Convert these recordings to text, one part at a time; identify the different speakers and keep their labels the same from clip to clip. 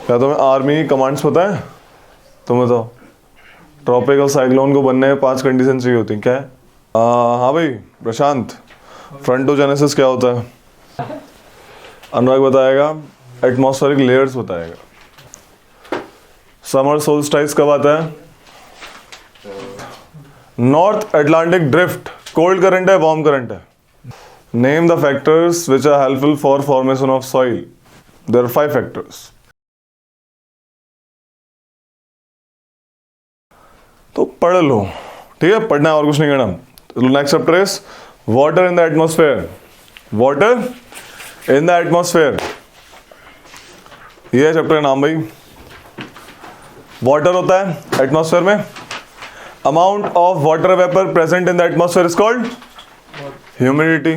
Speaker 1: क्या तुम्हें आर्मी की कमांड्स पता है? तुम बताओ। ट्रॉपिकल साइक्लोन को बनने में 5 कंडीशन चाहिए होती हैं, क्या है? हाँ भाई प्रशांत, फ्रंटोजेनेसिस क्या होता है? अनुराग बताएगा। एटमॉस्फेरिक लेयर्स बताएगा। समर सोल्स्टाइस कब आता है? North Atlantic drift cold current है, वार्म करंट है? Name the factors which are helpful for formation of soil. There are 5 factors. तो पढ़ लो, ठीक है, पढ़ना है और कुछ नहीं करना। Next chapter is water in the atmosphere. Water in the atmosphere, ये चैप्टर का नाम भाई। वाटर होता है एटमॉस्फेयर में। Amount of water vapour present in the atmosphere is called humidity.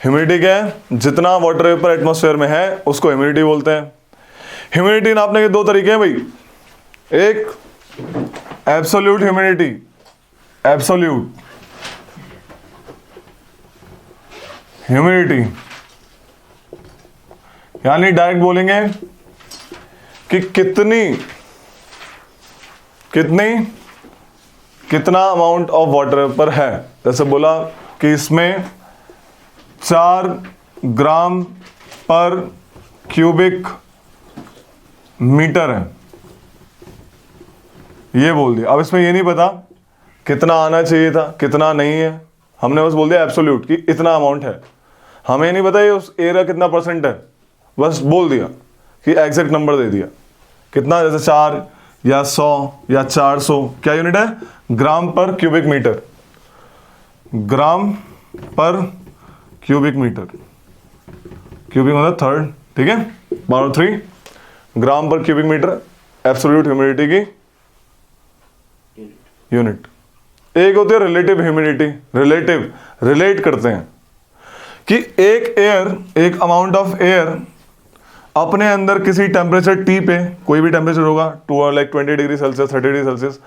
Speaker 1: Humidity क्या है? जितना वाटर वेपर एटमॉस्फेयर में है उसको ह्यूमिडिटी बोलते हैं। ह्यूमिडिटी नापने के 2 तरीके हैं भाई। एक एब्सोल्यूट ह्यूमिडिटी, एब्सोल्यूट ह्यूमिडिटी, यानी डायरेक्ट बोलेंगे कि कितना अमाउंट ऑफ वाटर पर है। जैसे बोला कि इसमें 4 ग्राम पर क्यूबिक मीटर है, ये बोल दिया। अब इसमें ये नहीं पता कितना आना चाहिए था, कितना नहीं है, हमने बस बोल दिया एब्सोल्यूट कि इतना अमाउंट है। हमें नहीं पता ये उस एरिया कितना परसेंट है, बस बोल दिया कि एग्जैक्ट नंबर दे दिया कितना, जैसे 4 या 100 या 400। क्या यूनिट है? ग्राम पर क्यूबिक मीटर, ग्राम पर क्यूबिक मीटर। क्यूबिक मतलब थर्ड, ठीक है, पावर 3 ग्राम पर क्यूबिक मीटर एब्सोल्यूट ह्यूमिडिटी की यूनिट। एक होती है रिलेटिव ह्यूमिडिटी। रिलेटिव, रिलेट करते हैं कि एक अमाउंट ऑफ एयर अपने अंदर किसी टेम्परेचर टी पे, कोई भी टेम्परेचर होगा, 20 डिग्री सेल्सियस, 30 डिग्री सेल्सियस,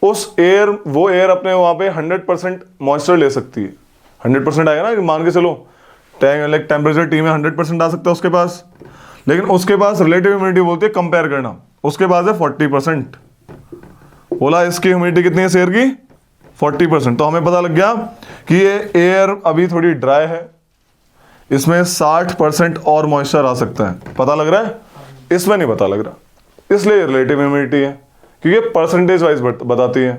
Speaker 1: वो एयर अपने वहां पे 100% मॉइस्चर ले सकती है। 100% आएगा ना, मान के चलो टेम्परेचर टी में 100% आ सकता है उसके पास, लेकिन उसके पास रिलेटिव ह्यूमिडिटी बोलती है कंपेयर करना, उसके पास है 40%। बोला इसकी ह्यूमिडिटी कितनी है एयर की? 40%। तो हमें पता लग गया कि ये एयर अभी थोड़ी ड्राई है, इसमें 60% और मॉइस्चर आ सकता है। पता लग रहा है? इसमें नहीं पता लग रहा, इसलिए रिलेटिव ह्यूमिडिटी है, क्योंकि परसेंटेज वाइज बताती है।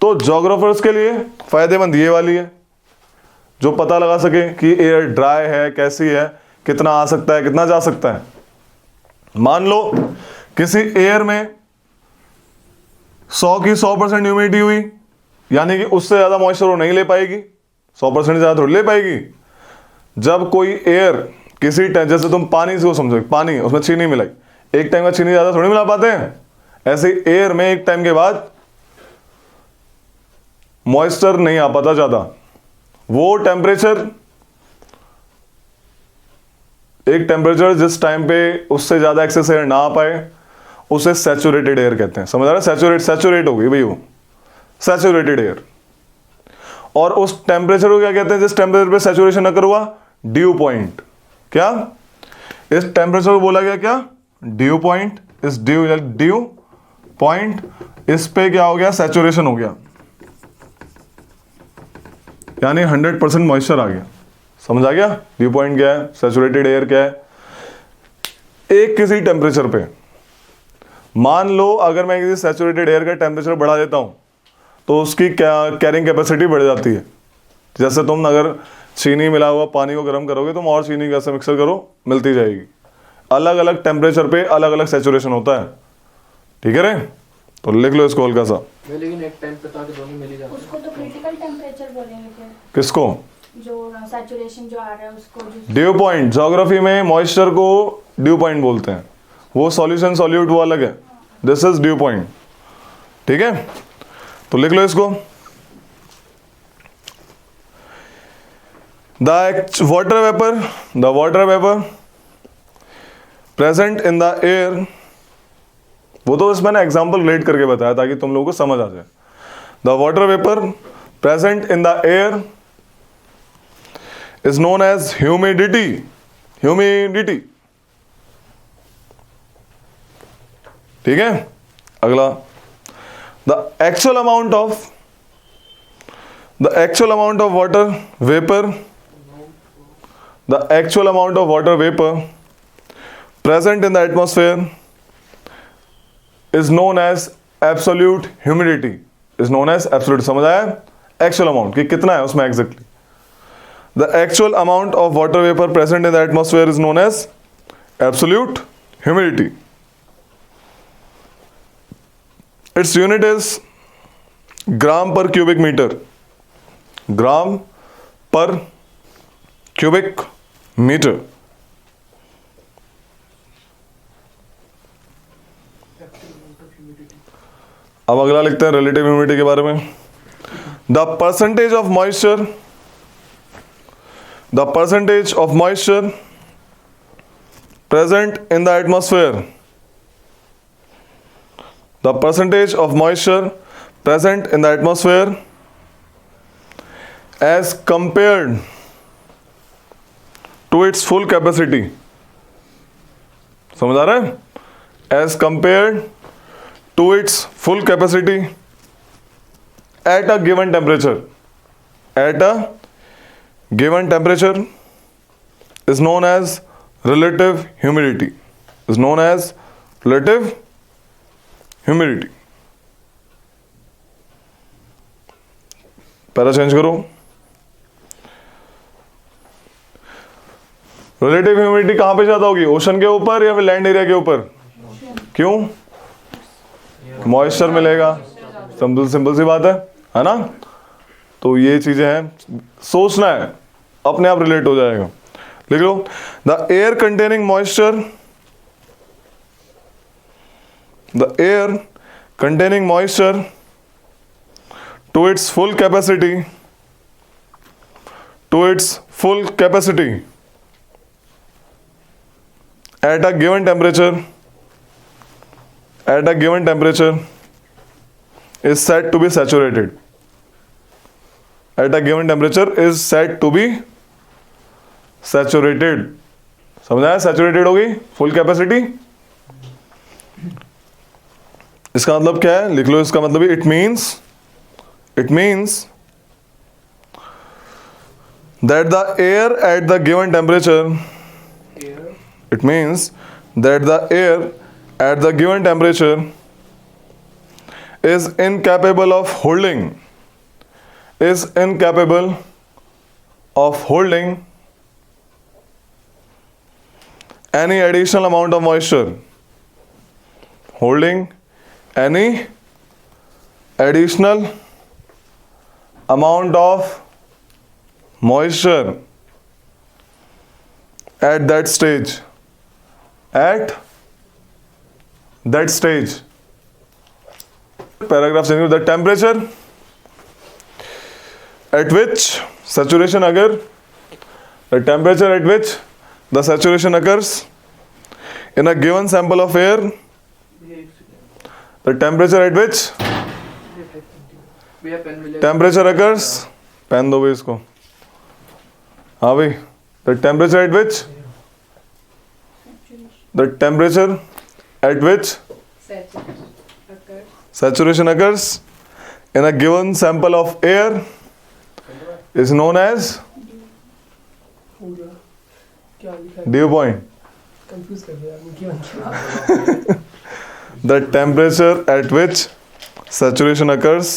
Speaker 1: तो ज्योग्राफर्स के लिए फायदेमंद ये वाली है, जो पता लगा सके कि एयर ड्राई है, कैसी है, कितना आ सकता है, कितना जा सकता है। मान लो किसी एयर में 100 की 100% ह्यूमिडिटी हुई, यानी कि उससे ज्यादा मॉइस्चर वो नहीं ले पाएगी, 100% से ज्यादा थोड़ी ले पाएगी। जब कोई एयर किसी टाइम, जैसे तुम पानी से समझो, पानी उसमें चीनी मिलाई, एक टाइम का चीनी ज्यादा थोड़ी मिला पाते हैं, ऐसे एयर में एक टाइम के बाद मॉइस्चर नहीं आ पाता ज्यादा। वो टेम्परेचर, एक टेम्परेचर जिस टाइम पे उससे ज्यादा एक्सेस एयर ना आ पाए, उसे सैचुरेटेड एयर कहते हैं। समझ आ रहा है? सैचुरेट हो गई भाई वो, सैचुरेटेड एयर। और उस टेम्परेचर को क्या कहते हैं जिस टेम्परेचर पे सैचुरेशन अगर हुआ? Due point. क्या इस टेम्परेचर को बोला गया? क्या? Due point. इस ड्यू पॉइंट, इस पे क्या हो गया? सैचुरेशन हो गया, यानी 100% मॉइस्चर आ गया। समझ आ गया? ड्यू पॉइंट क्या है, सैचुरेटेड एयर क्या है। एक किसी टेम्परेचर पे, मान लो अगर मैं किसी सैचुरेटेड एयर का टेम्परेचर बढ़ा देता हूं तो उसकी कैरिंग कैपेसिटी बढ़ जाती है। जैसे तुम अगर चीनी मिला हुआ पानी को गर्म करोगे, तुम और चीनी कैसे मिक्सर करो, मिलती जाएगी। अलग अलग टेम्परेचर पे अलग अलग सैचुरेशन होता है, ठीक है रे? तो लिख लो इसको हल्का सा।
Speaker 2: लेकिन एक टाइम पे तो आके दोनों मिल ही जाते हैं।
Speaker 3: उसको तो क्रिटिकल टेम्परेचर बोलेंगे फिर।
Speaker 1: किसको?
Speaker 3: जो सैचुरेशन जो आ रहा है उसको।
Speaker 1: ड्यू पॉइंट, ज्योग्राफी में मॉइस्चर को ड्यू पॉइंट बोलते हैं। वो सॉल्यूशन सॉल्यूट वो अलग है, दिस इज ड्यू पॉइंट, ठीक है? तो लिख लो इसको। The water vapour present in the air, वो तो बस मैंने एग्जांपल रिलेट करके बताया ताकि तुम लोगों को समझ आ जाए। The water vapour present in the air is known as humidity. Humidity ठीक है, अगला the actual amount of water vapour, the actual amount of water vapour present in the atmosphere is known as absolute humidity, is known as absolute. समझ आया? Actual amount कि कितना है उसमें exactly. The actual amount of water vapour present in the atmosphere is known as absolute humidity. Its unit is gram पर cubic metre, ग्राम पर cubic metre. अब अगला लिखते हैं रिलेटिव ह्यूमिडिटी के बारे में। The percentage of moisture, the percentage of moisture present in the atmosphere, the percentage of moisture present in the atmosphere as compared to its full capacity. समझ आ रहा है? As compared to its full capacity at a given temperature, at a given temperature is known as relative humidity, is known as relative humidity। पहला change करो, relative humidity कहां पे ज्यादा होगी, ओशन के ऊपर या फिर लैंड एरिया के ऊपर? क्यों? मॉइस्चर मिलेगा, सिंपल सी बात है ना। तो ये चीजें हैं, सोचना है, अपने आप रिलेट हो जाएगा। लिख लो, the air containing moisture, the air containing moisture to its full capacity, to its full capacity at a given temperature, at a given temperature is said to be saturated, at a given temperature is said to be saturated। समझ आया? Saturated होगी full capacity. इसका मतलब क्या है, लिख लो इसका मतलब, it means that the air at the given temperature, it means that the air at the given temperature is incapable of holding any additional amount of moisture, holding any additional amount of moisture at that stage, paragraph change, the temperature at which saturation अगर, the temperature at which the saturation occurs in a given sample of air, the temperature at which temperature occurs, pen दो भाई इसको, हाँ भाई, the temperature at which, the temperature at which saturation occurs in a given sample of air is known as dew point। The temperature at which saturation occurs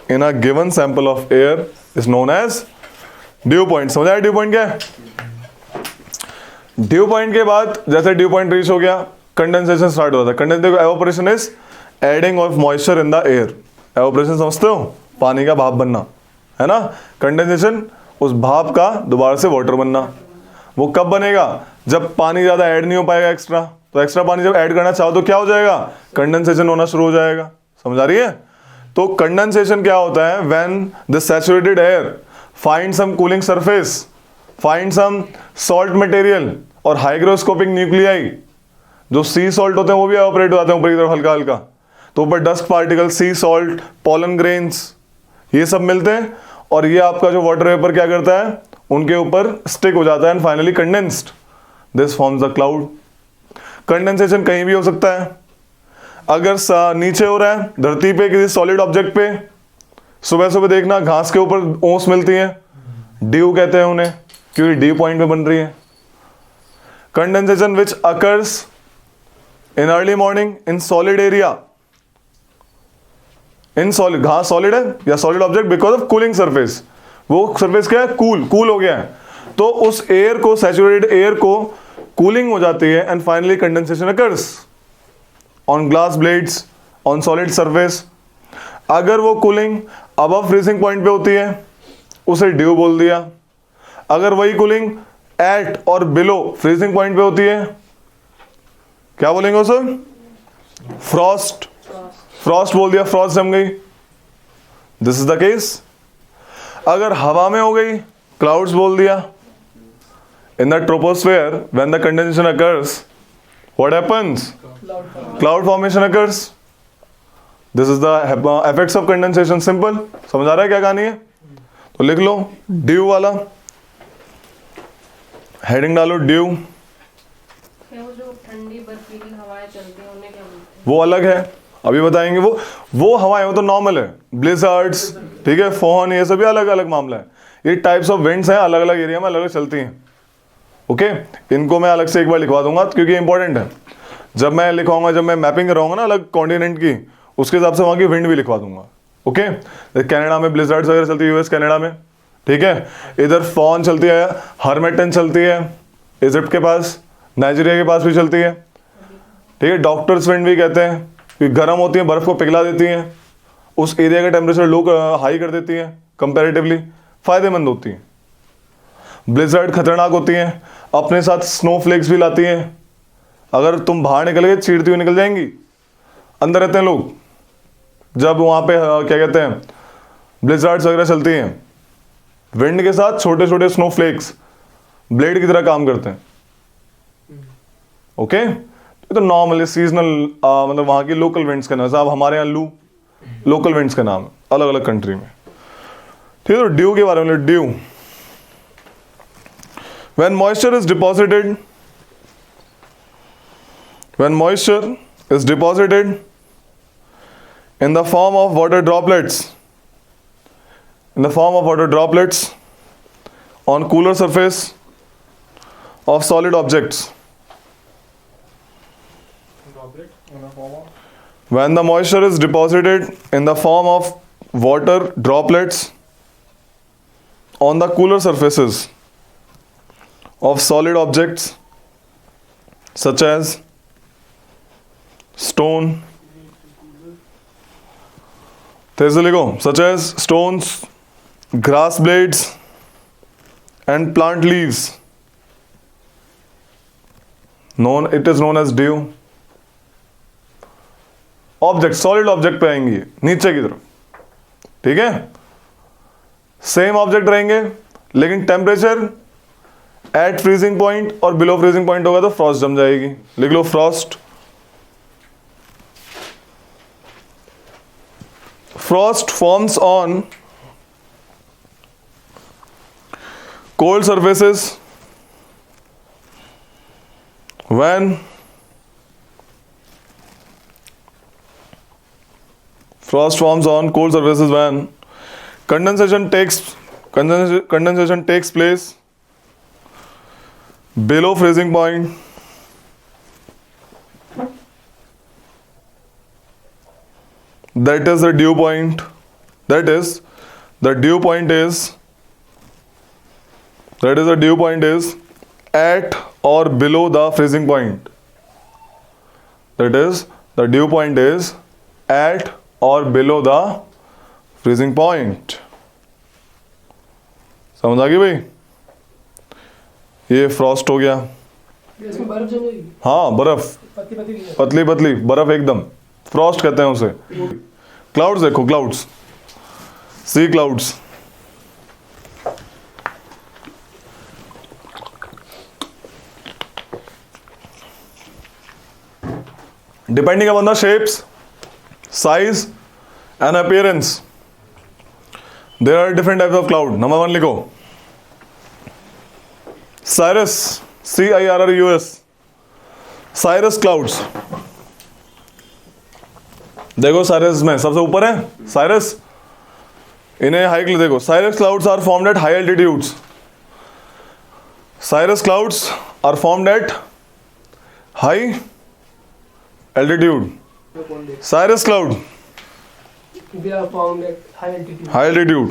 Speaker 1: in a given sample of air is known as dew point। समझ आया due point क्या है? Due point के बाद जैसे due point reach हो गया, condensation start होता है। Condensation, evaporation is adding of moisture in the air. Evaporation समझते हो, पानी का भाप बनना, है ना। कंडेंसेशन, उस भाप का दोबारा से वाटर बनना। वो कब बनेगा? जब पानी ज्यादा ऐड नहीं हो पाएगा एक्स्ट्रा। तो एक्स्ट्रा पानी जब ऐड करना चाहो तो क्या हो जाएगा? कंडेंसेशन होना शुरू हो जाएगा। समझ आ रही है? तो कंडेंसेशन क्या होता है? When the saturated air find some cooling surface, find some salt material और हाइग्रोस्कोपिक न्यूक्लियाई, जो सी सॉल्ट होते हैं वो भी ऑपरेट हो जाते हैं ऊपर की तरफ हल्का हल्का। तो ऊपर डस्ट पार्टिकल, सी सॉल्ट, पोलन ग्रेन्स, ये सब मिलते हैं और ये आपका जो वाटर वेपर क्या करता है, उनके ऊपर स्टिक हो जाता है and finally condensed, this forms the cloud. Condensation कहीं भी हो सकता है। अगर नीचे हो रहा है धरती पे किसी सॉलिड ऑब्जेक्ट पे, सुबह सुबह देखना घास के ऊपर ओस मिलती है, ड्यू कहते हैं उन्हें, क्योंकि ड्यू पॉइंट पे बन रही है। Condensation which occurs in early morning in solid area, in solid, घास सॉलिड है या solid object, because of cooling surface, वो सरफेस क्या है, कूल हो गया है, तो उस एयर को, सैचुरेटेड एयर को कूलिंग हो जाती है, and finally condensation occurs on glass blades on solid surface. अगर वो कूलिंग अबव फ्रीजिंग पॉइंट पे होती है उसे ड्यू बोल दिया, अगर वही कूलिंग एट और बिलो फ्रीजिंग पॉइंट पे होती है क्या बोलेंगे उसे, फ्रॉस्ट, फ्रॉस्ट बोल दिया, फ्रॉस्ट जम गई, दिस इज द केस। अगर हवा में हो गई क्लाउड्स बोल दिया। In the troposphere when the condensation occurs what happens, cloud formation occurs, this is the effects of condensation. Simple, समझ आ रहा है क्या कहानी है? तो लिख लो ड्यू वाला, हेडिंग डालो ड्यू।
Speaker 4: वो जो ठंडी बर्फीली हवाएं चलती हैं उन्हें क्या बोलते हैं?
Speaker 1: वो अलग है, अभी बताएंगे। वो हवाएं वो तो नॉर्मल है, ब्लिजर्ड्स, ठीक है, फोन, ये सभी अलग अलग मामला है। ये टाइप्स ऑफ विंड्स हैं, अलग अलग एरिया में अलग अलग चलती हैं। ओके, इनको मैं अलग से एक बार लिखवा दूंगा क्योंकि इंपॉर्टेंट है। जब मैं लिखवाऊंगा, जब मैं मैपिंग कराऊंगा ना अलग कॉन्टिनेंट की, उसके हिसाब से वहां की विंड भी लिखवा दूंगा। ओके, कनाडा में ब्लिजर्ड्स वगैरह चलती है, यूएस कनाडा में, ठीक है। इधर फॉन चलती है, हर्मेटन चलती है इजिप्ट के पास, नाइजीरिया के पास भी चलती है, ठीक है। डॉक्टर्स विंड भी कहते हैं कि गर्म होती है, बर्फ को पिघला देती हैं, उस एरिया का टेम्परेचर लो हाई कर देती है, कंपैरेटिवली फायदेमंद होती है। ब्लिजर्ड खतरनाक होती हैं, अपने साथ स्नोफ्लेक्स भी लाती हैं। अगर तुम बाहर निकल गए चीरती हुई निकल जाएंगी। अंदर रहते हैं लोग, जब वहाँ पे क्या कहते हैं ब्लिजर्ड्स वगैरह चलती हैं, विंड के साथ छोटे छोटे स्नोफ्लेक्स ब्लेड की तरह काम करते हैं। ओके, ये तो नॉर्मल सीजनल, मतलब वहाँ की लोकल विंड्स का नाम। साहब हमारे यहाँ लू लोकल विंड्स का नाम अलग अलग कंट्री में, ठीक है। तो ड्यू के बारे में, due when moisture is deposited in the form of water droplets on cooler surface of solid objects, when the moisture is deposited in the form of water droplets on the cooler surfaces of solid objects such as stone, तेरे लिखो, such as stones, grass blades and plant leaves, it is known as dew. Object, solid object पे आएंगी नीचे की तरफ, ठीक है। Same object रहेंगे लेकिन टेम्परेचर एट फ्रीजिंग पॉइंट और बिलो फ्रीजिंग पॉइंट होगा तो फ्रॉस्ट जम जाएगी। लिख लो frost. Frost forms on cold surfaces when condensation takes place below freezing point, that is the dew point, the dew point is at or below the freezing point, that is the dew point is at or below the freezing point। समझ आ गई भाई? ये Frost हो गया।
Speaker 2: इसमें बर्फ जम जाएगी।
Speaker 1: हाँ, बर्फ पतली पतली बर्फ एकदम, फ्रॉस्ट कहते हैं उसे। क्लाउड्स देखो, clouds, see clouds, depending upon the shapes, size and appearance there are different types of cloud। number 1 लिखो, cirrus, CIRRUS, cirrus clouds। देखो साइरस में सबसे ऊपर है साइरस, इन्हें हाई देखो, cirrus clouds are formed at high altitudes, cirrus clouds are formed at high altitude, cirrus cloud
Speaker 2: They are found at high altitude.
Speaker 1: High altitude,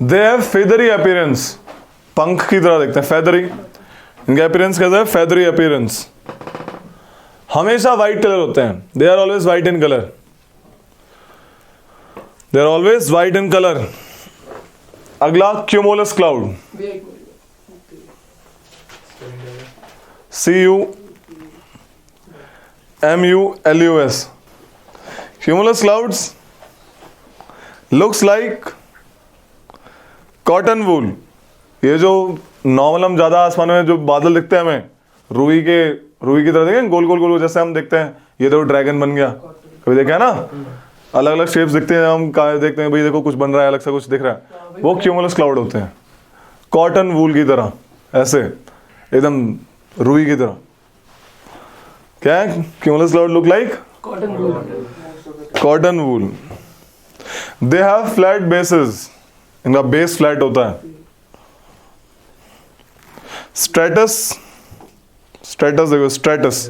Speaker 1: they have feathery appearance, पंख की तरह दिखते हैं, फेदरी, इनका appearance कैसा है, feathery appearance, हमेशा white colour होते हैं, they are always white in colour, they are always white in colour. अगला cumulus cloud,
Speaker 2: Wait,
Speaker 1: CUMULUS, cumulus clouds looks like cotton wool। ये जो नॉर्मल हम ज्यादा आसमान में जो बादल दिखते हैं हमें रुई की तरह देखें, गोल गोल गोल जैसे हम देखते हैं, ये देखो ड्रैगन बन गया, कभी देखा है ना, अलग अलग शेप्स दिखते हैं, हम देखते हैं भाई देखो कुछ बन रहा है, अलग सा कुछ दिख रहा है, वो क्यूमुलस क्लाउड होते हैं, कॉटन वूल की तरह, ऐसे एकदम रुई की तरह। क्या है cumulus cloud look like,
Speaker 2: cotton wool.
Speaker 1: Cotton wool, they have flat bases, इनका बेस फ्लैट होता है। स्ट्रेटस, स्ट्रेटस देखो, stratus,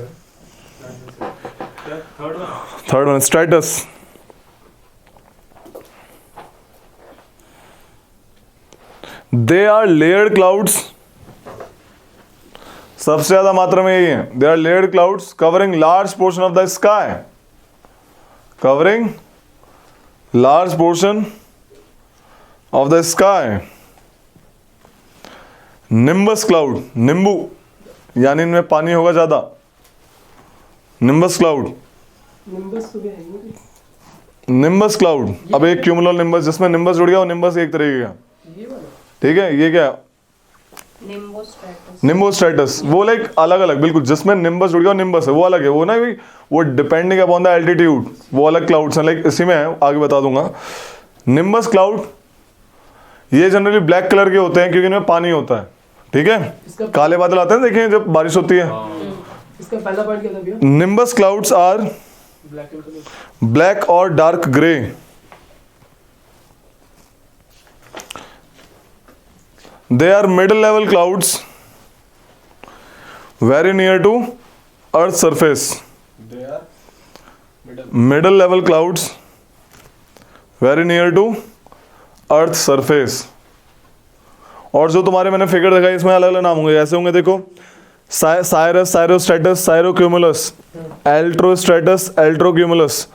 Speaker 1: third one stratus, they are layered clouds, सबसे ज्यादा मात्रा में यही है, they are layered clouds covering large portion of the sky, covering large portion of the sky. Nimbus cloud, नींबू यानी इनमें पानी होगा ज्यादा, निम्बस क्लाउड,
Speaker 2: Nimbus तो भी है नहीं?
Speaker 1: निम्बस क्लाउड, अब एक क्यूमुलर निम्बस जिसमें निम्बस जुड़ गया, वो निम्बस एक तरीके का,
Speaker 2: ये वाला?
Speaker 1: ठीक है, ये क्या है,
Speaker 4: निम्बोस्ट्रेटस।
Speaker 1: निम्बोस्ट्रेटस, वो लाइक अलग अलग बिल्कुल, जिसमें निम्बस जुड़ गया निम्बस है, वो अलग है, वो ना भी वो डिपेंडिंग अपॉन द एल्टीट्यूड, वो अलग क्लाउड्स हैं, लाइक इसी में है, आगे बता दूंगा। निम्बस क्लाउड ये जनरली ब्लैक कलर के होते हैं क्योंकि इनमें पानी होता है, ठीक है, काले बादल आते हैं देखिए जब बारिश होती है।
Speaker 2: इसका पहला पॉइंट क्या था भैया?
Speaker 1: Nimbus clouds are
Speaker 2: black colour.
Speaker 1: Black और dark grey, they are middle level clouds very near to earth surface,
Speaker 5: They are
Speaker 1: middle level clouds very near to earth surface। और जो तुम्हारे मैंने फिगर दिखाई इसमें अलग अलग नाम होंगे, ऐसे होंगे देखो, साइरस, साइरोस्ट्रेटस, साइरोक्यूमुलस, एल्ट्रोस्ट्रेटस, एल्ट्रोक्यूमुलस,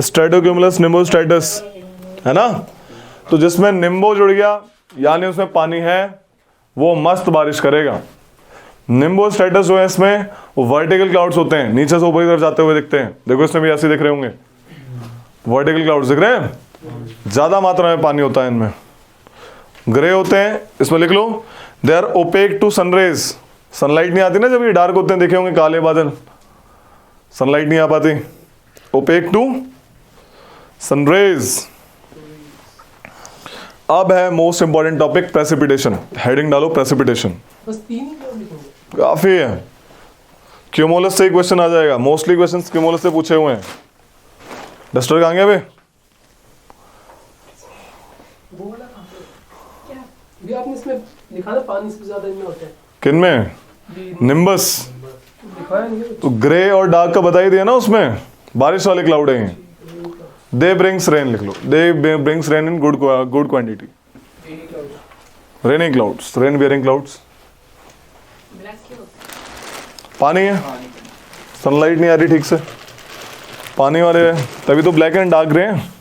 Speaker 1: स्ट्रेटोक्यूमुलस, निम्बोस्ट्रेटस, है ना। तो जिसमें निम्बो जुड़ गया यानी उसमें पानी है, वो मस्त बारिश करेगा। निम्बोस्ट्रेटस जो है इसमें वो वर्टिकल क्लाउड्स होते हैं, नीचे से ऊपर की तरफ जाते हुए दिखते हैं, देखो इसमें भी ऐसे दिख रहे होंगे, वर्टिकल क्लाउड्स दिख रहे हैं, ज्यादा मात्रा में पानी होता है इनमें। ग्रे होते हैं, इसमें लिख लो, they are opaque to sunrays, sunlight नहीं आती ना जब ये डार्क होते हैं, देखे होंगे काले बादल, सनलाइट नहीं आ पाती, ओपेक टू सनरेज। अब है most important topic precipitation, heading डालो प्रेसिपिटेशन,
Speaker 2: बस 3 ही क्लाउड लिखेंगे?
Speaker 1: काफी है। क्यूमुलस से ही क्वेश्चन आ जाएगा, मोस्टली क्वेश्चन क्यूमुलस से पूछे हुए हैं। डस्टर कहाँ गया बे?
Speaker 2: वो वाला कहाँ पे? क्या? भैया आपने इसमें लिखा था पानी से ज्यादा इनमें होता है।
Speaker 1: किन में?
Speaker 2: ये
Speaker 1: निम्बस,
Speaker 2: लिखा है नहीं?
Speaker 1: तो ग्रे और डार्क का बता ही दिया ना, उसमें बारिश वाले क्लाउड है। दे ब्रिंग्स रेन लिख लो, they brings rain in good quantity, raining clouds, rain bearing clouds.
Speaker 4: Black क्यों होता है?
Speaker 1: पानी है, सनलाइट नहीं आ रही ठीक से, पानी वाले है, तभी तो ब्लैक एंड डार्क ग्रे हैं,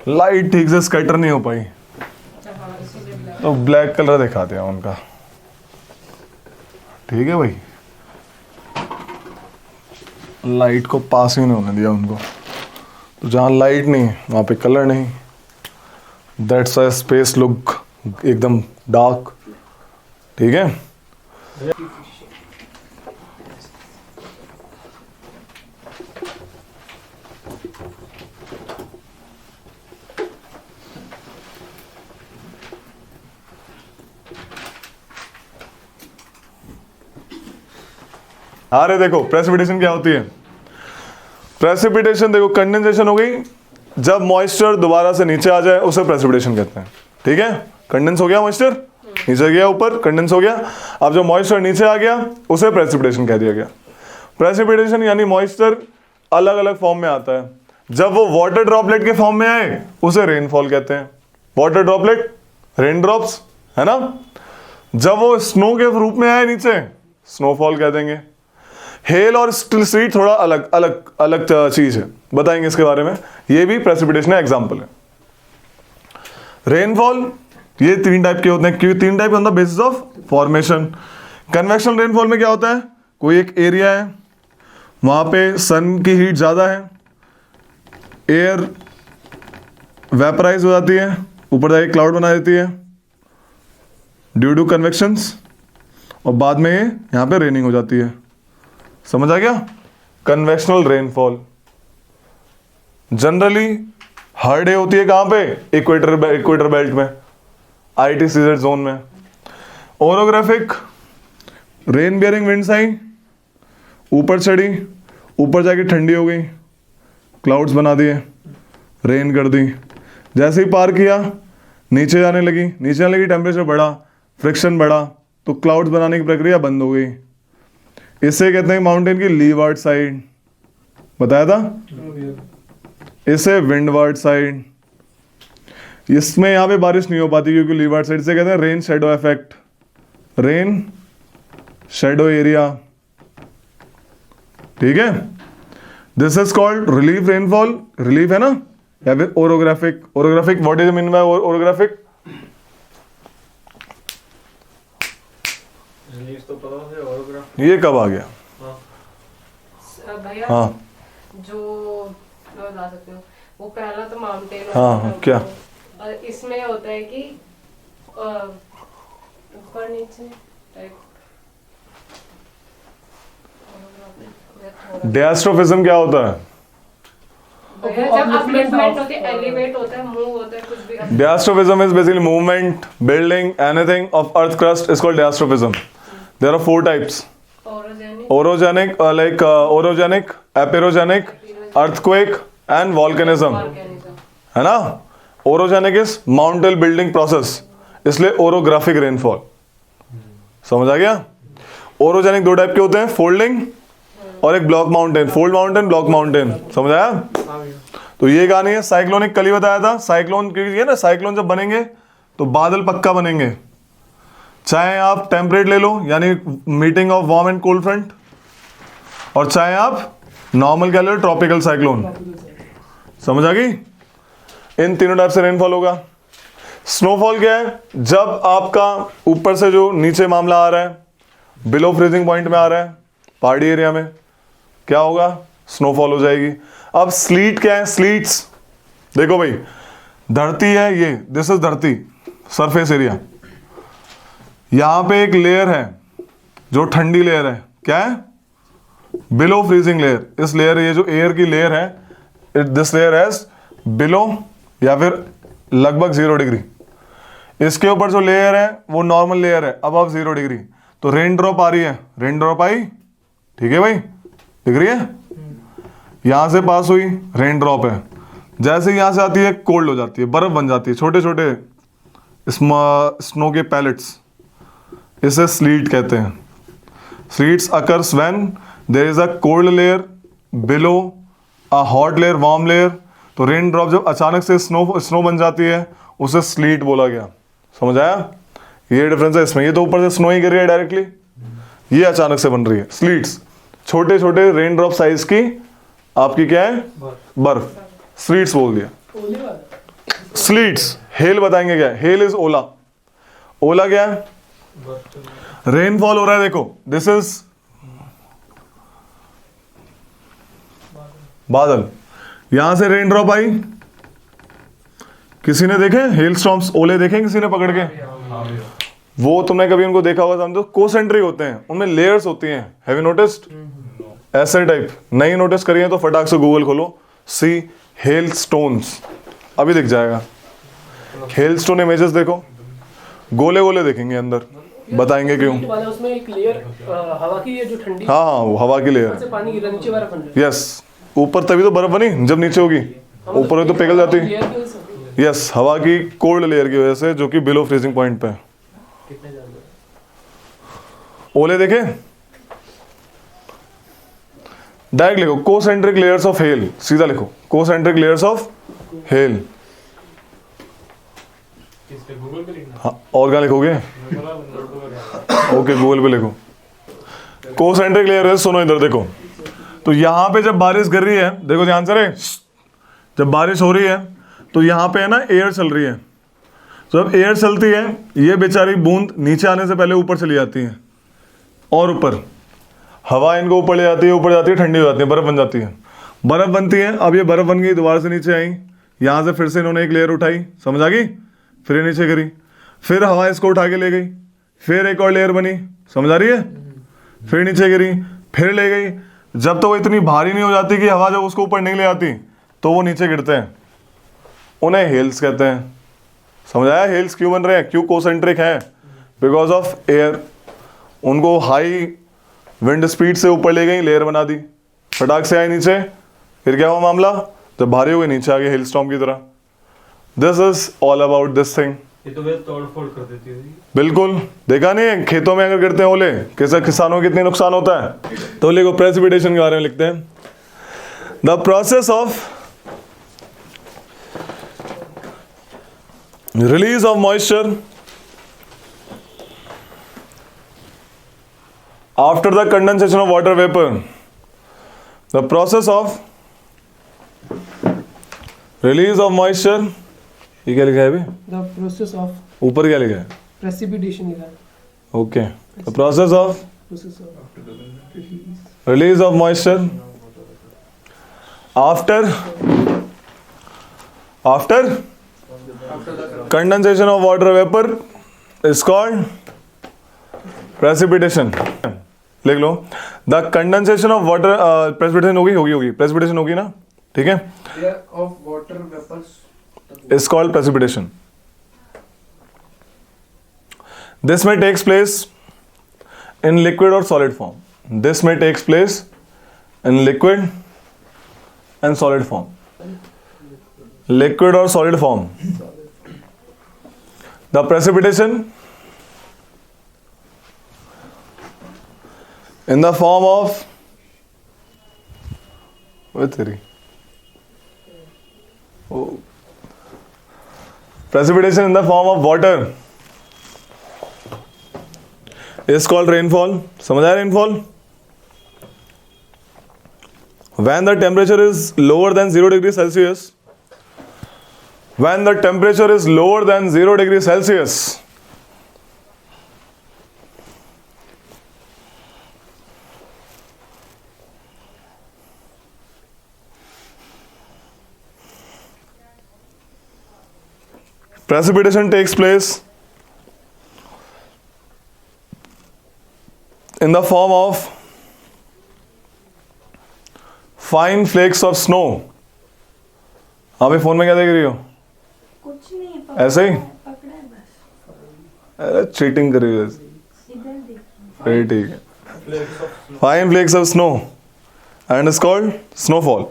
Speaker 1: लाइट ठीक से स्कैटर नहीं हो पाई तो ब्लैक कलर दिखा दिया उनका, ठीक है भाई, लाइट को पास ही नहीं होने दिया उनको, तो जहाँ लाइट नहीं वहाँ पे कलर नहीं, दैट्स अ स्पेस लुक एकदम डार्क, ठीक है। अरे देखो प्रेसिपिटेशन क्या होती है, प्रेसिपिटेशन देखो कंडेंसेशन हो गई, जब मॉइस्चर दोबारा से नीचे आ जाए उसे प्रेसिपिटेशन कहते हैं। ठीक है, कंडेंस हो गया मॉइस्चर, नीचे गया ऊपर, कंडेंस हो गया, अब जो मॉइस्चर नीचे आ गया उसे प्रेसिपिटेशन कह दिया गया। प्रेसिपिटेशन यानी मॉइस्चर अलग अलग फॉर्म में आता है, जब वो वाटर ड्रॉपलेट के फॉर्म में आए उसे रेनफॉल कहते हैं। वाटर ड्रॉपलेट, रेन ड्रॉप्स, है ना। जब वो स्नो के रूप में आए नीचे, स्नोफॉल कह देंगे। हेल और स्लीट थोड़ा अलग अलग अलग चीज है, बताएंगे इसके बारे में, ये भी प्रेसिपिटेशन है, एग्जाम्पल है। रेनफॉल ये 3 टाइप के होते हैं, क्यों 3 type on the basis of formation. Convection rainfall में क्या होता है, कोई एक एरिया है, वहां पे सन की हीट ज्यादा है, एयर वेपराइज हो जाती है, ऊपर जाके क्लाउड बना देती है ड्यू टू कन्वेक्शंस, और बाद में यहाँ पे रेनिंग हो जाती है। समझ आ गया। कन्वेक्शनल रेनफॉल जनरली हर डे होती है कहाँ पे, इक्वेटर बेल्ट में, ITCZ जोन में। ओरोग्राफिक, रेन बियरिंग विंड्स आई, ऊपर चढ़ी, ऊपर जाके ठंडी हो गई, क्लाउड्स बना दिए, रेन कर दी, जैसे ही पार किया नीचे जाने लगी, नीचे जाने लगी, टेम्परेचर बढ़ा, फ्रिक्शन बढ़ा, तो क्लाउड्स बनाने की प्रक्रिया बंद हो गई। इसे कहते हैं माउंटेन की लीवार्ड साइड, बताया था। इसे विंडवार्ड साइड, इसमें यहाँ पे बारिश नहीं हो पाती क्योंकि लीवार्ड साइड से कहते हैं rain shadow effect, rain shadow area. ठीक है, this is called relief rainfall, relief है ना, या फिर orographic. Orographic what is mean by orographic?
Speaker 5: Relief तो पता है, ओरोग्राफ
Speaker 1: ये कब आ गया?
Speaker 4: भैया
Speaker 1: हाँ
Speaker 4: जो मैं बता सकती हूँ, वो पहला तो माउंटेन
Speaker 1: हाँ, क्या?
Speaker 4: इसमें होता है कि ऊपर नीचे टाइप।
Speaker 1: डिएस्ट्रोफिज्म क्या होता है?
Speaker 4: जब अपलिफ्टमेंट होती है, एलिवेट होता है, मूव होता है, कुछ भी।
Speaker 1: Diastrophism is basically movement, building, anything of earth crust is called diastrophism. There are 4 types.
Speaker 4: Orogenic,
Speaker 1: orogenic, aperogenic, earthquake and volcanism. है ना? Orogenic is mountain building process. इसलिए orographic rainfall. समझ आ गया? Orogenic 2 टाइप के होते हैं, folding और एक block mountain, fold mountain, block mountain. समझ आया? तो ये कहानी है। साइक्लोनिक कल ही बताया था, साइक्लोन क्योंकि ना, साइक्लोन जब बनेंगे तो बादल पक्का बनेंगे, चाहे आप टेम्परेट ले लो यानी meeting of warm and cold front, और चाहे आप नॉर्मल क्या ले लो, ट्रॉपिकल साइक्लोन। समझ आ गई? इन तीनों टाइप से रेनफॉल होगा। स्नोफॉल क्या है? जब आपका ऊपर से जो नीचे मामला आ रहा है, बिलो फ्रीजिंग पॉइंट में आ रहा है, पहाड़ी एरिया में, क्या होगा? स्नोफॉल हो जाएगी। अब स्लीट क्या है? स्लीट्स देखो भाई, धरती है ये, दिस इज धरती, सरफेस एरिया, यहां पे एक लेयर है जो ठंडी लेयर है, क्या है? Below freezing layer. इस लेयर, ये जो एयर की लेयर है, दिस लेयर हैज बिलो या फिर लगभग 0 डिग्री। इसके ऊपर जो लेयर है वो नॉर्मल लेयर है, अबव 0 डिग्री। तो रेन ड्रॉप आ रही है, रेन ड्रॉप आई, ठीक है भाई, दिख रही है, यहां से पास हुई, रेन ड्रॉप है। जैसे यहां से आती है कोल्ड हो जाती है, बर्फ बन जाती है, छोटे छोटे स्नो के पैलेट्स, इसे स्लीट कहते हैं। Sleets occurs when there is a cold layer below a hot layer, warm layer. तो रेन ड्रॉप जब अचानक से स्नो बन जाती है उसे स्लीट बोला गया। समझ आया? ये डिफरेंस है इसमें। ये तो ऊपर से स्नो ही गिर रही है डायरेक्टली, ये अचानक से बन रही है। स्लीट्स छोटे छोटे रेन ड्रॉप साइज की आपकी क्या है? बर्फ। स्लीट्स बोल दिया। स्लीट्स। हेल बताएंगे क्या है? हेल इज ओला। ओला क्या है? रेनफॉल हो रहा है, देखो दिस इज बादल, यहां से रेन ड्रॉप आई, किसी ने देखे हेल स्टॉर्म्स, ओले देखे किसी ने पकड़ के? वो तुमने कभी उनको देखा होगा, समझो कोसेंट्रिक होते हैं, उनमें लेयर्स होती हैं। Have you noticed? ऐसे टाइप नहीं नोटिस करिए तो फटाक से गूगल खोलो, सी हेल स्टोन्स, अभी दिख जाएगा। हेल स्टोन इमेजेस देखो, गोले गोले देखेंगे अंदर, बताएंगे क्यों।
Speaker 2: हीट वाला उसमें एक लेयर हवा की है जो ठंडी,
Speaker 1: हाँ हाँ, वो हवा की लेयर
Speaker 2: ऊपर से पानी गिरा, नीचे बर्फ बन रहा है।
Speaker 1: यस, ऊपर तभी तो बर्फ बनी जब नीचे होगी, ऊपर तो पिघल जाती।
Speaker 2: लेयर की वजह से।
Speaker 1: यस, हवा की कोल्ड लेयर की वजह से, जो कि बिलो फ्रीजिंग पॉइंट पे है।
Speaker 2: कितने जानवर?
Speaker 1: ओले देखे, डायरेक्ट लिखो कोसेंट्रिक लेयर्स ऑफ हेल, सीधा लिखो कोसेंट्रिक लेयर्स ऑफ हेल।
Speaker 5: किस पे, गूगल पे लिखना?
Speaker 1: हाँ, और क्या लिखोगे?
Speaker 5: मैं बोला नोटबुक वगैरह।
Speaker 1: ओके, गूगल पे लिखो कोसेंट्रिक लेयर है। सुनो इधर देखो, तो यहाँ पे जब बारिश गिर रही है, देखो ध्यान से रे, जब बारिश हो रही है तो यहाँ पे है ना एयर चल रही है। तो जब एयर चलती है, ये बेचारी बूंद नीचे आने से पहले ऊपर चली जाती है, और ऊपर हवा इनको ऊपर ले जाती है, ऊपर जाती है, ठंडी हो जाती है, बर्फ बन जाती है। बर्फ बनती है, अब ये बर्फ बन गई, दोबारा से नीचे आई, यहाँ से फिर से इन्होंने एक लेयर उठाई, समझ आ गई, फिर ये नीचे गिरी, फिर हवा इसको उठा के ले गई, फिर एक और लेयर बनी, समझ आ रही है, फिर नीचे गिरी, फिर ले गई। जब तक वो इतनी भारी नहीं हो जाती कि हवा जब उसको ऊपर नहीं ले आती, तो वो नीचे गिरते हैं, उन्हें हेल्स कहते हैं। समझ आया हेल्स क्यों बन रहे हैं, क्यों कोसेंट्रिक हैं? बिकॉज ऑफ एयर, उनको हाई विंड स्पीड से ऊपर ले गई, लेयर बना दी, फटाक से आए नीचे, फिर क्या हुआ मामला, जब भारी हो गई नीचे आ गए हेल स्टॉर्म की तरह। This is all about this thing.
Speaker 5: ये तो वैसे तोड़ फोड़ कर देती है।
Speaker 1: बिल्कुल, देखा नहीं खेतों में अगर गिरते हैं ओले, कैसे किसानों को कितने नुकसान होता है। तो ओले को प्रेसिपिटेशन के बारे में लिखते हैं, the process of release of moisture after the condensation of water vapor, the process of release of moisture, ये क्या लिखा है अभी,
Speaker 2: The process of
Speaker 1: ऊपर क्या लिखा है,
Speaker 2: precipitation लिखा है।
Speaker 1: Okay, the process of
Speaker 2: Process of
Speaker 1: release of moisture after condensation of water vapor is called precipitation। लिख लो, the condensation of water, precipitation होगी प्रेसिपिटेशन होगी ना, ठीक है,
Speaker 5: of water vapours
Speaker 1: is called precipitation. This may takes place in liquid और solid form, this may takes place in liquid and solid form, liquid और solid form. The precipitation in the form of, what theory? Oh, precipitation in the form of water is called rainfall। समझ आया rainfall? When the temperature is lower than 0 degrees Celsius, when the temperature is lower than 0 degrees Celsius, precipitation takes place in the form of fine flakes of snow। अभी phone में क्या देख रही हो?
Speaker 3: कुछ नहीं,
Speaker 1: ऐसे ही?
Speaker 3: पकड़ा है बस,
Speaker 1: अरे चीटिंग कर रही हो,
Speaker 3: इधर देखो।
Speaker 1: फिर ठीक है। Fine flakes of snow and is called snowfall.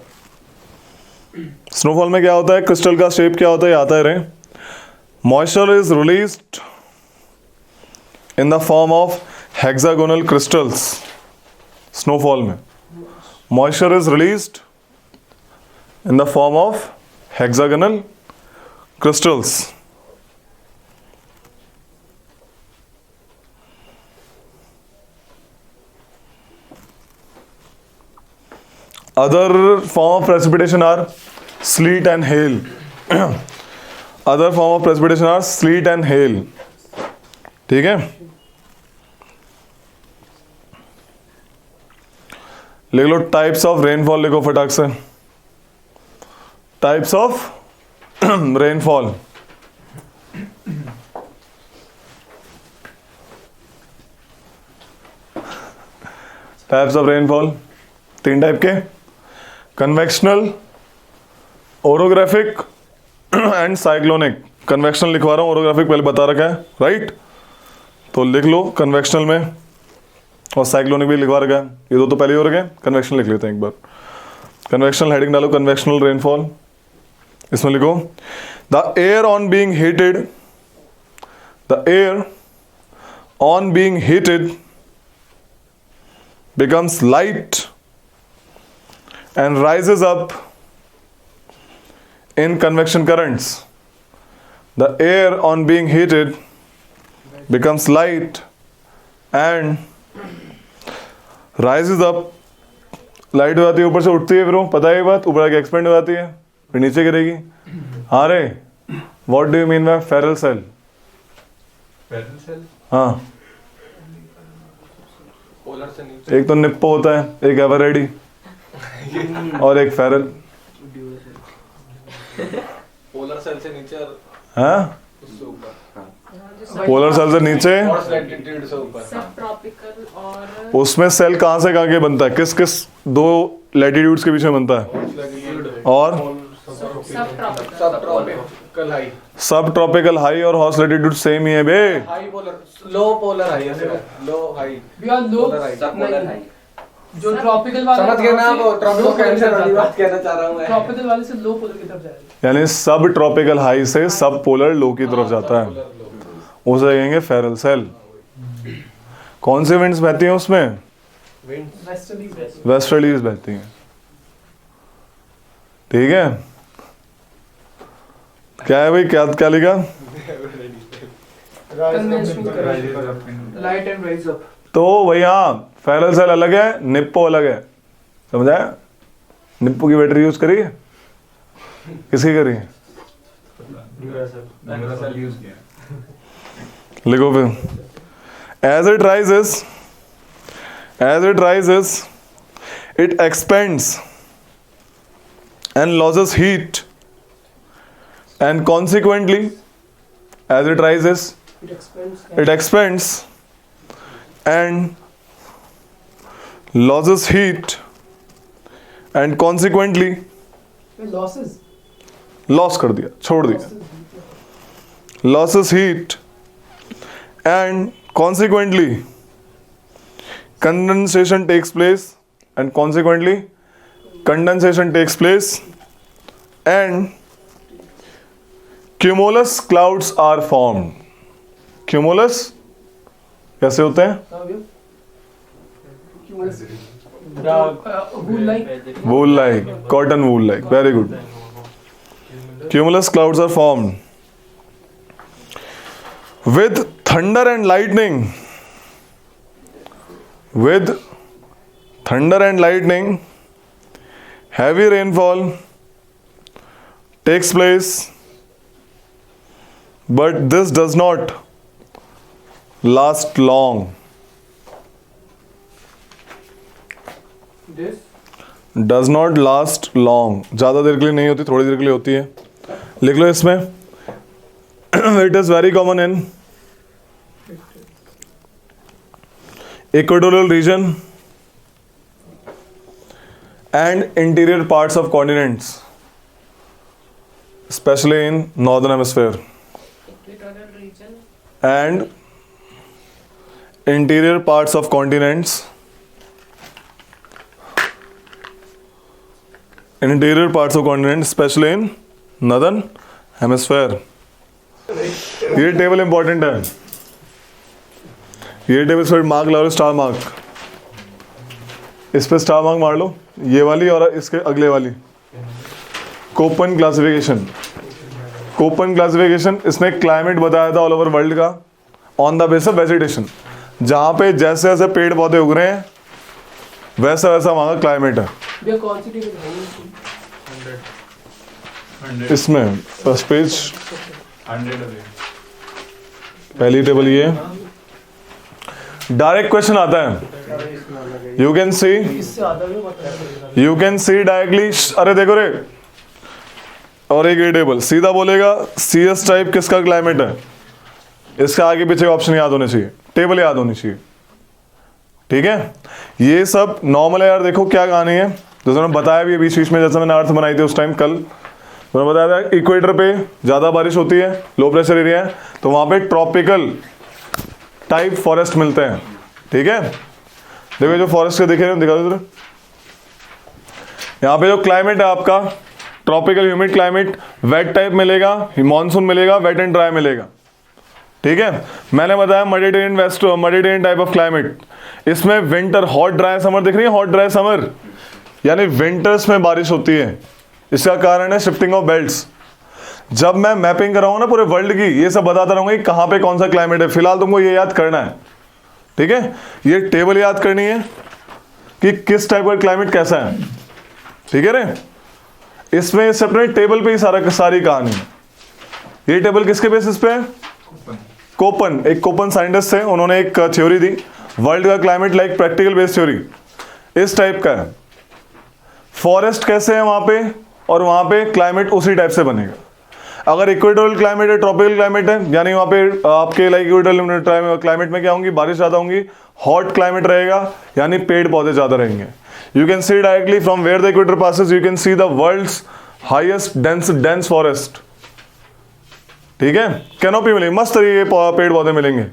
Speaker 1: Snowfall में क्या होता है, क्रिस्टल का शेप क्या होता है, आता है रे, moisture is released in the form of hexagonal crystals। snowfall में moisture is released in the form of hexagonal crystals। other form of precipitation are sleet and hail। Other form of precipitation are sleet and hail, ठीक है। लिख लो types of rainfall, लिखो फटाक से, types of rainfall. Types of rainfall 3 type के, convectional, orographic and cyclonic. Convectional लिखवा रहा हूं, ओरोग्राफिक पहले बता रखा है, राइट। तो लिख लो कन्वेक्शनल में, और साइक्लोनिक भी लिखवा रखा है, ये दो तो पहले ही हो रखे हैं। कन्वेक्शनल लिख लेते हैं एक बार। कन्वेक्शनल हेडिंग डालो, कन्वेक्शनल रेनफॉल। इसमें लिखो the air on being heated, the air on being heated becomes light and rises up in convection currents. The air on being heated becomes light and rises up. Light हो जाती है, ऊपर से उठती है, फिर वो पता है ये बात, ऊपर आके एक्सपेंड हो जाती है, फिर नीचे गिरेगी। हाँ रे, what do you mean by Ferrel cell?
Speaker 5: Parallel cell
Speaker 1: हाँ,
Speaker 5: पोलर से नीचे
Speaker 1: एक तो निप्पो होता है, एक एवरेडी और एक फेरल।
Speaker 5: पोलर सेल से नीचे और
Speaker 1: हाँ,
Speaker 5: उससे ऊपर
Speaker 1: पोलर सेल से नीचे,
Speaker 5: हॉर्स लैटिट्यूड से ऊपर।
Speaker 4: सब ट्रॉपिकल और
Speaker 1: उसमें सेल कहाँ से कहाँ के बनता है, किस किस दो लैटिट्यूड्स के बीच में बनता है?
Speaker 5: हॉर्स लैटिट्यूड
Speaker 1: और
Speaker 4: sub tropical
Speaker 5: sub tropical high,
Speaker 1: sub tropical high और हॉर्स लैटिट्यूड सेम ही है बे।
Speaker 5: High polar, low polar high, low high,
Speaker 2: We are low,
Speaker 5: polar high, sub polar high.
Speaker 2: जो ट्रॉपिकल वाला
Speaker 5: समझ गए ना आप? ट्रॉपिकल कैंसर वाली बात
Speaker 2: ट्रॉपिकल
Speaker 5: कहना चाह रहा हूँ मैं।
Speaker 2: वाले से लो पोलर की तरफ जाएगा।
Speaker 1: यानी सब ट्रॉपिकल हाई से सब पोलर लो की तरफ जाता है, उसे कहेंगे फेरल सेल। कौन से विंड्स बहती हैं उसमें?
Speaker 2: वेस्टर्ली
Speaker 1: वेस्टर्लीज बहती हैं। ठीक है, क्या है भाई, क्या क्या लिखा?
Speaker 2: Light and rise up.
Speaker 1: तो भैया फेरल सेल अलग है, निप्पो अलग है, समझा? निप्पो की बैटरी यूज करी है? किसकी करी है? लिखो फिर। As it rises it expands and loses heat, and consequently as it rises it expands and loses heat, and consequently
Speaker 2: losses
Speaker 1: loss कर दिया, छोड़ दिया, loses heat and consequently condensation takes place, and consequently condensation takes place and cumulus clouds are formed. Cumulus कैसे होते हैं? Wool like, cotton wool like. Very good. Cumulus clouds are formed with thunder and lightning. With thunder and lightning, heavy rainfall takes place, but this does not last long. Does not last long. ज़्यादा देर के लिए नहीं होती, थोड़ी देर के लिए होती है। लिख लो इसमें। It is very common in equatorial region and interior parts of continents, especially in northern hemisphere,
Speaker 4: equatorial region
Speaker 1: and interior parts of continents, interior parts of continents, especially in northern hemisphere. ये table important है, ये table पर mark लगा लो, star mark. इस पे star mark मार लो, ये वाली और इसके अगले वाली। कोपन क्लासिफिकेशन, कोपन क्लासिफिकेशन इसने क्लाइमेट बताया था ऑल ओवर वर्ल्ड का on the base of vegetation. जहाँ पे जैसे जैसे पेड़ पौधे उग रहे हैं वैसा वैसा वहाँ का क्लाइमेट है।
Speaker 2: भैया कौन सी टेबल है?
Speaker 1: इसमें फर्स्ट पेज
Speaker 5: 100
Speaker 1: पहली टेबल ये डायरेक्ट क्वेश्चन आता है। यू कैन सी,
Speaker 2: इससे आधा भी मतलब
Speaker 1: यू कैन सी डायरेक्टली। अरे देखो रे, और एक ये टेबल सीधा बोलेगा CS टाइप किसका क्लाइमेट है, इसका आगे पीछे ऑप्शन याद होने चाहिए, टेबल याद होनी चाहिए। ठीक है, ये सब नॉर्मल है यार। देखो क्या कहानी है, जैसे मैंने बताया भी बीच बीच में, जैसे मैंने अर्थ बनाई थी उस टाइम कल, तो मैंने बताया था इक्वेटर पे ज़्यादा बारिश होती है, लो प्रेशर एरिया है, तो वहाँ पे टाइप फॉरेस्ट मिलते हैं, ठीक है। देखो जो फॉरेस्ट के दिखे रहे दिखा दो, यहाँ पे जो क्लाइमेट है आपका tropical humid climate, wet type मिलेगा, मॉनसून मिलेगा, वेट एंड ड्राई मिलेगा, ठीक है। मैंने बताया मेडिटेरियन टाइप ऑफ क्लाइमेट, इसमें विंटर हॉट ड्राई समर दिख रही है, हॉट ड्राई समर यानी विंटर्स में बारिश होती है। इसका कारण है शिफ्टिंग ऑफ बेल्ट्स। जब मैं मैपिंग कराऊंगा ना पूरे वर्ल्ड की, ये सब बताता रहूंगा कि कहां पे कौन सा क्लाइमेट है। फिलहाल तुमको ये याद करना है, ठीक है। ये टेबल याद करनी है कि किस टाइप का क्लाइमेट कैसा है, ठीक है रे। इसमें इस अपने टेबल पे ही सारी कहानी है। ये टेबल किसके बेसिस पे है? कोपन, एक कोपन साइंटिस्ट थे, उन्होंने एक थ्योरी दी, वर्ल्ड का climate like practical based theory, इस टाइप का है। फॉरेस्ट कैसे है वहां पे, और वहां पे क्लाइमेट उसी टाइप से बनेगा। अगर इक्वेटोरियल क्लाइमेट है, ट्रॉपिकल क्लाइमेट है, यानी वहां पे आपके लाइक इक्वेटोरियल क्लाइमेट में क्या होंगी, बारिश ज्यादा होंगी। हॉट क्लाइमेट रहेगा यानी पेड़ पौधे ज्यादा रहेंगे। You can see directly from where the equator passes, you can see the world's highest dense forest, ठीक है। कैनोपी मिलेगी, मस्त तरीके के पेड़ पौधे मिलेंगे।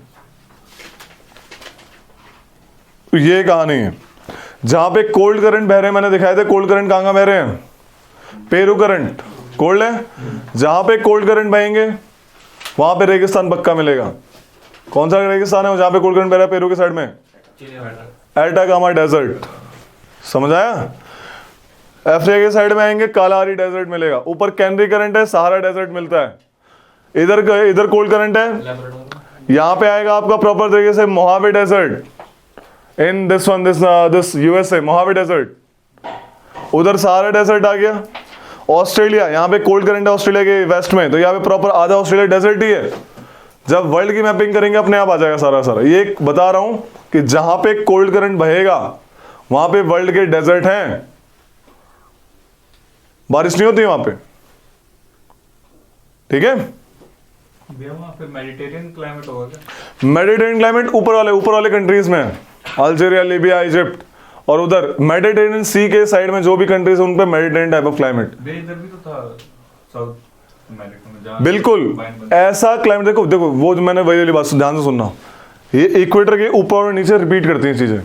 Speaker 1: तो ये कहानी है। जहां पे कोल्ड करंट बह रहे हैं, मैंने दिखाए थे कोल्ड करंट कहां बह रहे हैं, पेरू करंट कोल्ड है। जहां पे कोल्ड करंट बहेंगे वहां पे रेगिस्तान पक्का मिलेगा। कौन सा रेगिस्तान है जहां पे कोल्ड करंट बह रहा है? पेरू के साइड में एटाकामा डेजर्ट, समझ आया। अफ्रीका के साइड में आएंगे कालाहारी डेजर्ट मिलेगा। ऊपर कैनरी करंट है, सहारा डेजर्ट मिलता है। इधर कोल्ड करंट है, यहां पे आएगा आपका प्रॉपर तरीके से Mojave desert in this USA, Mojave desert. उधर सहारा डेजर्ट आ गया। ऑस्ट्रेलिया, यहाँ पे कोल्ड करंट है ऑस्ट्रेलिया के वेस्ट में, तो यहाँ पे प्रॉपर आधा ऑस्ट्रेलिया डेजर्ट ही है। जब वर्ल्ड की मैपिंग करेंगे अपने आप आ जाएगा सारा। ये बता रहा हूं कि जहां पे कोल्ड करंट बहेगा वहां पे वर्ल्ड के डेजर्ट हैं, बारिश नहीं होती वहां पे, ठीक है।
Speaker 5: वहाँ पे मेडिटेरियन क्लाइमेट होगा क्या?
Speaker 1: मेडिटेरियन क्लाइमेट ऊपर वाले कंट्रीज में, अल्जीरिया, लीबिया, इजिप्ट, और उधर मेडिटेरियन सी के साइड में जो भी कंट्रीज है उन पे मेडिटेरियन टाइप ऑफ क्लाइमेट।
Speaker 5: इधर भी तो था साउथ अमेरिका में, जहाँ
Speaker 1: बिल्कुल ऐसा क्लाइमेट। देखो वो जो मैंने वही वाली बात ध्यान से सुनना, ये इक्वेटर के ऊपर और नीचे रिपीट करती हैं चीजें,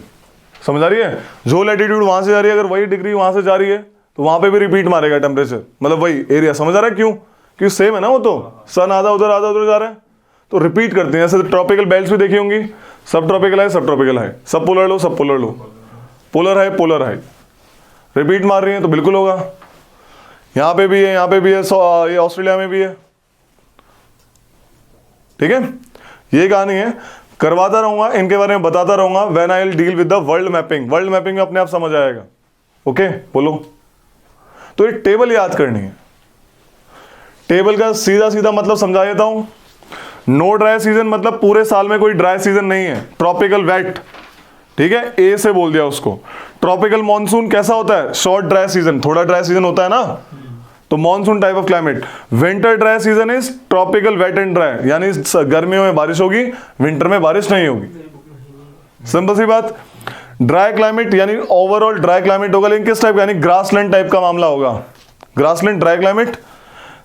Speaker 1: समझ आ रही है। जो लैटिट्यूड वहां से जा रही है, अगर वही डिग्री वहां से जा रही है तो वहां पे भी रिपीट मारेगा टेम्परेचर, मतलब वही एरिया, समझ आ रहा है। क्यों सेम है ना, वो तो सन आधा उधर जा रहा है तो रिपीट करते हैं। जैसे ट्रॉपिकल बेल्ट्स भी देखी होंगी, सब ट्रॉपिकल है, सब ट्रॉपिकल है, सब पोलर लो, सब पोलर लो, पोलर है, रिपीट मार रही है तो बिल्कुल होगा। यहां पे भी है, यहां पे भी है, ये ऑस्ट्रेलिया में भी है, ठीक है। ये कहानी है, करवाता रहूंगा, इनके बारे में बताता रहूंगा। When I will deal with the world mapping में अपने आप समझ आएगा। ओके बोलो। तो ये टेबल याद करनी है। टेबल का सीधा मतलब समझा देता हूं। नो ड्राई सीजन मतलब पूरे साल में कोई ड्राई सीजन नहीं है। ट्रॉपिकल वेट, ठीक है, ए से बोल दिया उसको। ट्रॉपिकल मॉनसून कैसा होता है? शॉर्ट ड्राई सीजन, थोड़ा ड्राई सीजन होता है ना, तो monsoon type of climate. Winter dry season is tropical wet and dry, यानी गर्मियों में बारिश होगी, विंटर में बारिश नहीं होगी, सिंपल सी बात। ड्राई क्लाइमेट यानी ओवरऑल ड्राई क्लाइमेट होगा, लेकिन किस टाइप का, यानी ग्रासलैंड टाइप का मामला होगा। Grassland dry climate.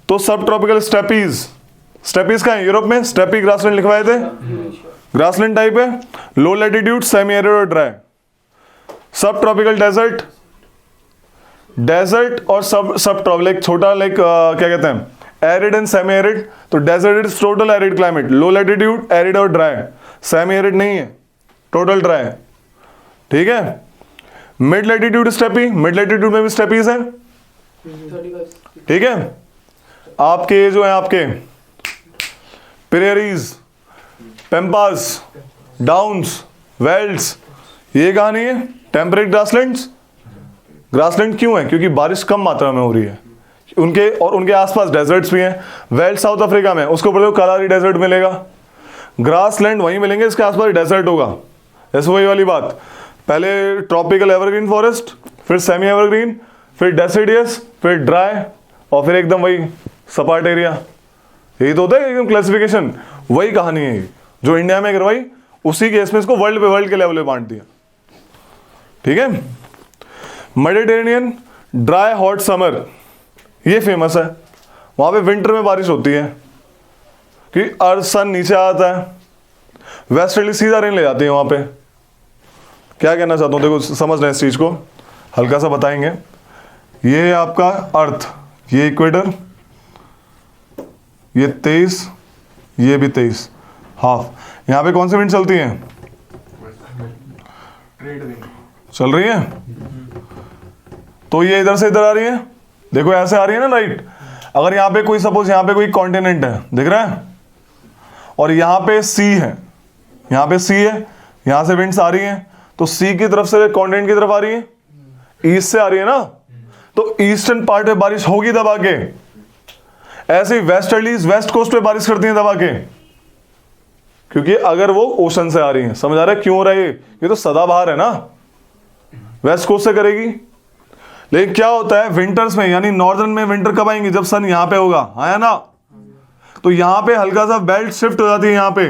Speaker 1: तो सब ट्रॉपिकल स्टेपीज का है यूरोप में, स्टेपी ग्रासलैंड लिखवाए थे, ग्रासलैंड टाइप है। लो लैटिट्यूड सेमी एरिड और ड्राई। सब ट्रॉपिकल डेजर्ट और सब ट्रॉपिक, छोटा लाइक क्या कहते हैं, एरिड एंड सेमी एरिड। तो desert is total arid climate, low latitude arid और ड्राई, सेमी एरिड नहीं है, टोटल ड्राई, ठीक है। Mid latitude steppe, mid latitude में भी स्टेपीज है, ठीक है। आपके जो है आपके प्रेरीज, पेम्पास, डाउन्स, वेल्ड्स, ये कहानी है। टेम्परेट ग्रासलैंड्स, ग्रासलैंड क्यों है? क्योंकि बारिश कम मात्रा में हो रही है उनके, और उनके आसपास डेजर्ट्स भी हैं। वेल्ड साउथ अफ्रीका में, उसको ऊपर कालाहारी डेजर्ट मिलेगा। ग्रासलैंड वहीं मिलेंगे इसके आसपास डेजर्ट होगा। ऐसे वही वाली बात, पहले ट्रॉपिकल एवरग्रीन फॉरेस्ट, फिर सेमी एवरग्रीन, फिर डेसिडियस, फिर ड्राई, और फिर एकदम वही सपाट एरिया। यही तो होता है एकदम क्लासिफिकेशन। वही कहानी है जो इंडिया में करवाई, उसी केस में इसको वर्ल्ड के लेवल पे बांट दिया, ठीक है। मेडिटेरेनियन ड्राई हॉट समर, ये फेमस है। वहां पे विंटर में बारिश होती है कि अर्थ सन नीचे आता है। वेस्टर्ली सीधा रेन ले जाती है वहां पे। क्या कहना चाहता हूं, देखो समझ रहे हैं इस चीज को, हल्का सा बताएंगे। ये है आपका अर्थ, ये इक्वेटर, ये 23, ये भी 23 हाफ। यहां पे कौन सी विंड चलती है? चल रही है। तो ये इधर से इधर आ रही है, देखो ऐसे आ रही है ना राइट। अगर यहां पे कोई सपोज यहां पे कोई कॉन्टिनेंट है, दिख रहा है, और यहां पे सी है, यहां पे सी है, यहां से विंड्स आ रही हैं, तो सी की तरफ से कॉन्टिनेंट की तरफ आ रही है, ईस्ट से आ रही है ना, तो ईस्टर्न पार्ट पे बारिश होगी दबा के। ऐसे ही वेस्टर्लीज वेस्ट कोस्ट पे बारिश करती हैं दबा के, क्योंकि अगर वो ओशन से आ रही है। समझ आ रहा है क्यों हो रहा है ये तो सदाबहार है ना, वेस्ट कोस्ट से करेगी। लेकिन क्या होता है विंटर्स में, यानी नॉर्दर्न में विंटर कब आएंगे? जब सन यहां पे होगा, आया ना, तो यहां पे हल्का सा बेल्ट शिफ्ट हो जाती है यहां पे,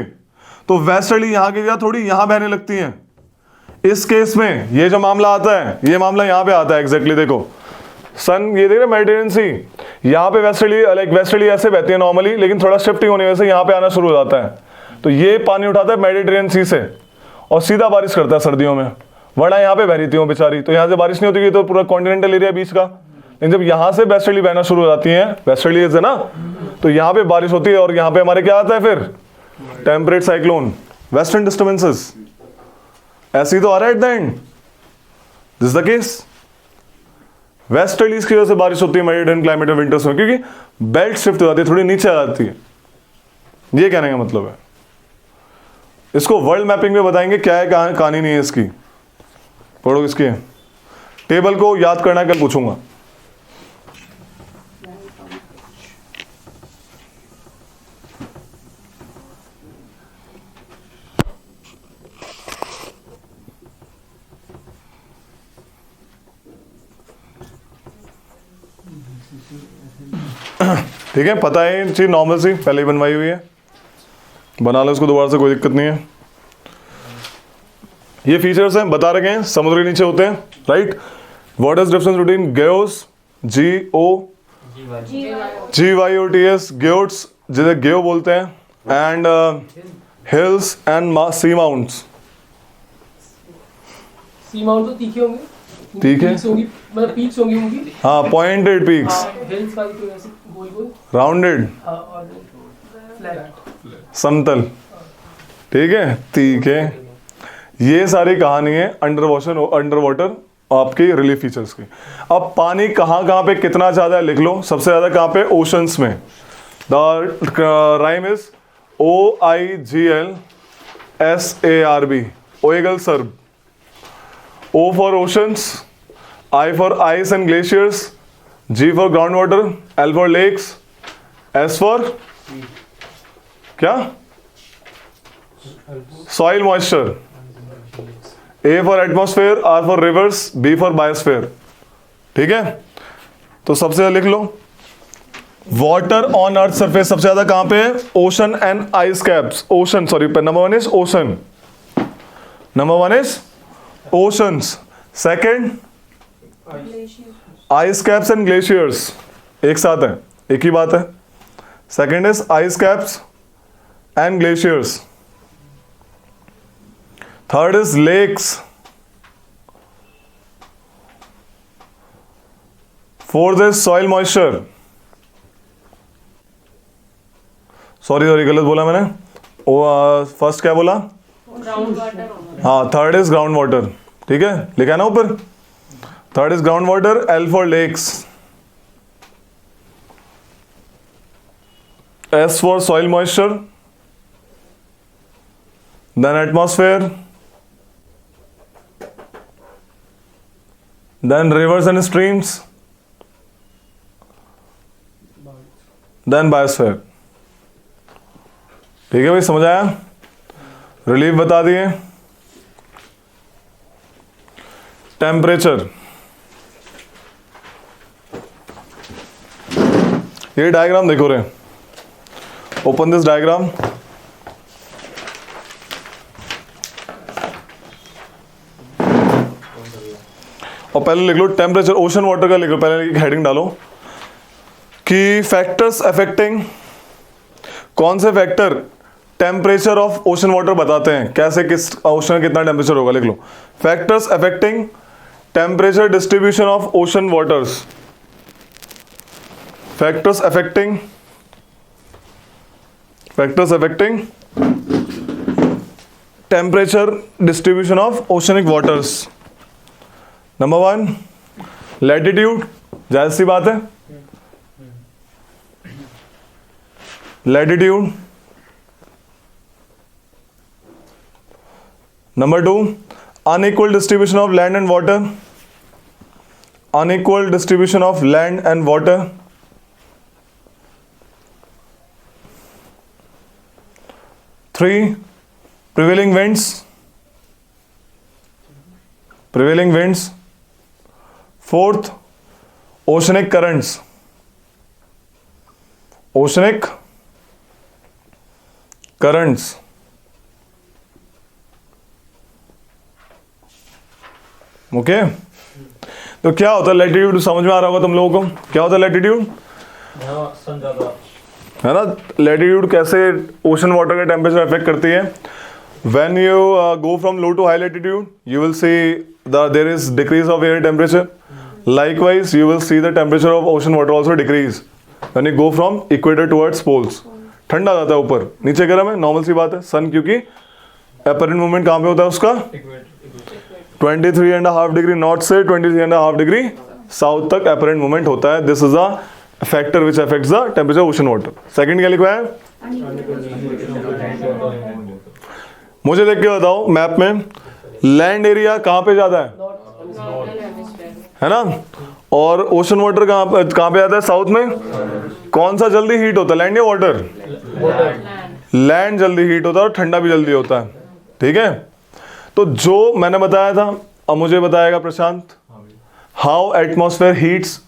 Speaker 1: तो वेस्टर्ली यहां की जगह थोड़ी यहां बहने लगती है। इस केस में ये जो मामला आता है, ये मामला यहां पे आता है एग्जैक्टली। देखो सन, ये देख रहे मेडिटेरियन सी, यहाँ पे वेस्टर्ली लाइक वेस्टर्ली ऐसे बहती है नॉर्मली, लेकिन थोड़ा शिफ्टिंग होने वजह से यहाँ पे आना शुरू हो जाता है। तो ये पानी उठाता है मेडिटेरियन सी से और सीधा बारिश करता है सर्दियों में। वरना यहाँ पे बह रही थी वो बेचारी, तो यहाँ से बारिश नहीं होती, तो पूरा कॉन्टिनेंटल एरिया बीच का। लेकिन जब यहाँ से वेस्टर्ली बहना शुरू हो जाती है, वेस्टर्ली है ना, तो यहाँ पे बारिश होती है। और यहाँ पे हमारे क्या आता है फिर? Temperate cyclone, western disturbances. ऐसे ही तो आ रहा है at the end, this is the case. Westerlies की वजह से बारिश होती है मेडिटेरियन क्लाइमेट में विंटर्स में, क्योंकि बेल्ट शिफ्ट हो जाती है, थोड़ी नीचे आ जाती है। ये कहने का मतलब है। इसको वर्ल्ड मैपिंग में बताएंगे क्या है, कहानी नहीं है इसकी, पढ़ो इसकी टेबल को याद करना, कल पूछूंगा। ठीक है, पता है चीज नॉर्मल सी पहले ही बनवाई हुई है, बना लो इसको दोबारा से, कोई दिक्कत नहीं है। ये फीचर्स हैं बता रखे हैं, समुद्र के नीचे होते हैं right. What is difference between guyots, GYOTS, guyots जिसे गेओ बोलते हैं, and hills and seamounts.
Speaker 2: Seamount तो तीखे होंगे,
Speaker 1: तीखे?
Speaker 2: पीक्स होंगी, मतलब पीक्स होंगी उनकी।
Speaker 1: हाँ, पॉइंटेड पीक्स,
Speaker 2: हिल्स वाली तो ऐसे गोल गोल,
Speaker 1: राउंडेड,
Speaker 2: और फ्लैट,
Speaker 1: समतल। ठीक है, ठीक है। ये सारी कहानी है अंडर वाटर आपकी रिलीफ फीचर्स की। अब पानी कहाँ कहाँ पे कितना ज्यादा है लिख लो। सबसे ज्यादा कहाँ पे? ओशंस में। द राइम इज OIGLSARB, ओएगल सर्ब। O for oceans, I for ice and glaciers, G for groundwater, L for lakes, S for क्या? Soil moisture, A for atmosphere, R for rivers, B for biosphere। ठीक है, तो सबसे ज्यादा लिख लो water on earth surface. सबसे ज्यादा कहां पे है? Ocean and ice caps. Ocean, sorry, number 1 is ocean, number 1 is oceans, second ice caps and glaciers, एक साथ है, एक ही बात है। second is ice caps and glaciers, third is lakes, fourth is soil moisture, sorry गलत बोला मैंने, first क्या बोला?
Speaker 4: ग्राउंड वाटर होगा।
Speaker 1: हाँ, थर्ड इज ग्राउंड वाटर। ठीक है, लिखा ना ऊपर, third is ground water, L for lakes, S for soil moisture, then atmosphere, then rivers and streams, then biosphere. ठीक है भाई, समझ आया? रिलीफ बता दिए। टेम्परेचर, ये डायग्राम देखो रे, ओपन दिस डायग्राम। और पहले लिख लो टेम्परेचर, ओशन वाटर का लिख लो, पहले एक हेडिंग डालो कि फैक्टर्स अफेक्टिंग, कौन से factor temperature of ocean water बताते हैं, कैसे किस ओशन कितना टेम्परेचर होगा, लिख लो। Factors affecting temperature distribution of ocean waters, factors affecting temperature distribution of oceanic waters. Number 1 latitude, जाहिर सी बात है, latitude. Number 2 unequal distribution of land and water, unequal distribution of land and water. 3 prevailing winds। 4th oceanic currents, okay. तो क्या होता है latitude, समझ में आ रहा होगा तुम लोगों को क्या होता है लैटिट्यूड, है ना। लैटिट्यूड कैसे ओशन वाटर का टेम्परेचर अफेक्ट करती है। When you go from low to high latitude you will see there is decrease of air temperature, likewise you will see the temperature of ocean water also decrease when you go from equator towards poles. ठंडा जाता है ऊपर, नीचे गर्म है, normal सी बात है। सन क्योंकि अपरेंट मूवमेंट कहाँ पे होता है उसका, 23.5 डिग्री नॉर्थ से 23.5 डिग्री साउथ तक अपरेंट मूवमेंट होता है। This is a factor which affects the temperature ocean water. Second क्या लिखा है, मुझे देख के बताओ मैप में लैंड एरिया कहाँ पे ज्यादा है ना, और ओशन वाटर कहाँ पे आता है, साउथ में। कौन सा जल्दी हीट होता है, लैंड या वाटर? लैंड जल्दी हीट होता है और ठंडा भी जल्दी होता है, ठीक है। तो जो मैंने बताया था अब मुझे बताएगा प्रशांत, हाउ एटमॉस्फेयर हीट्स,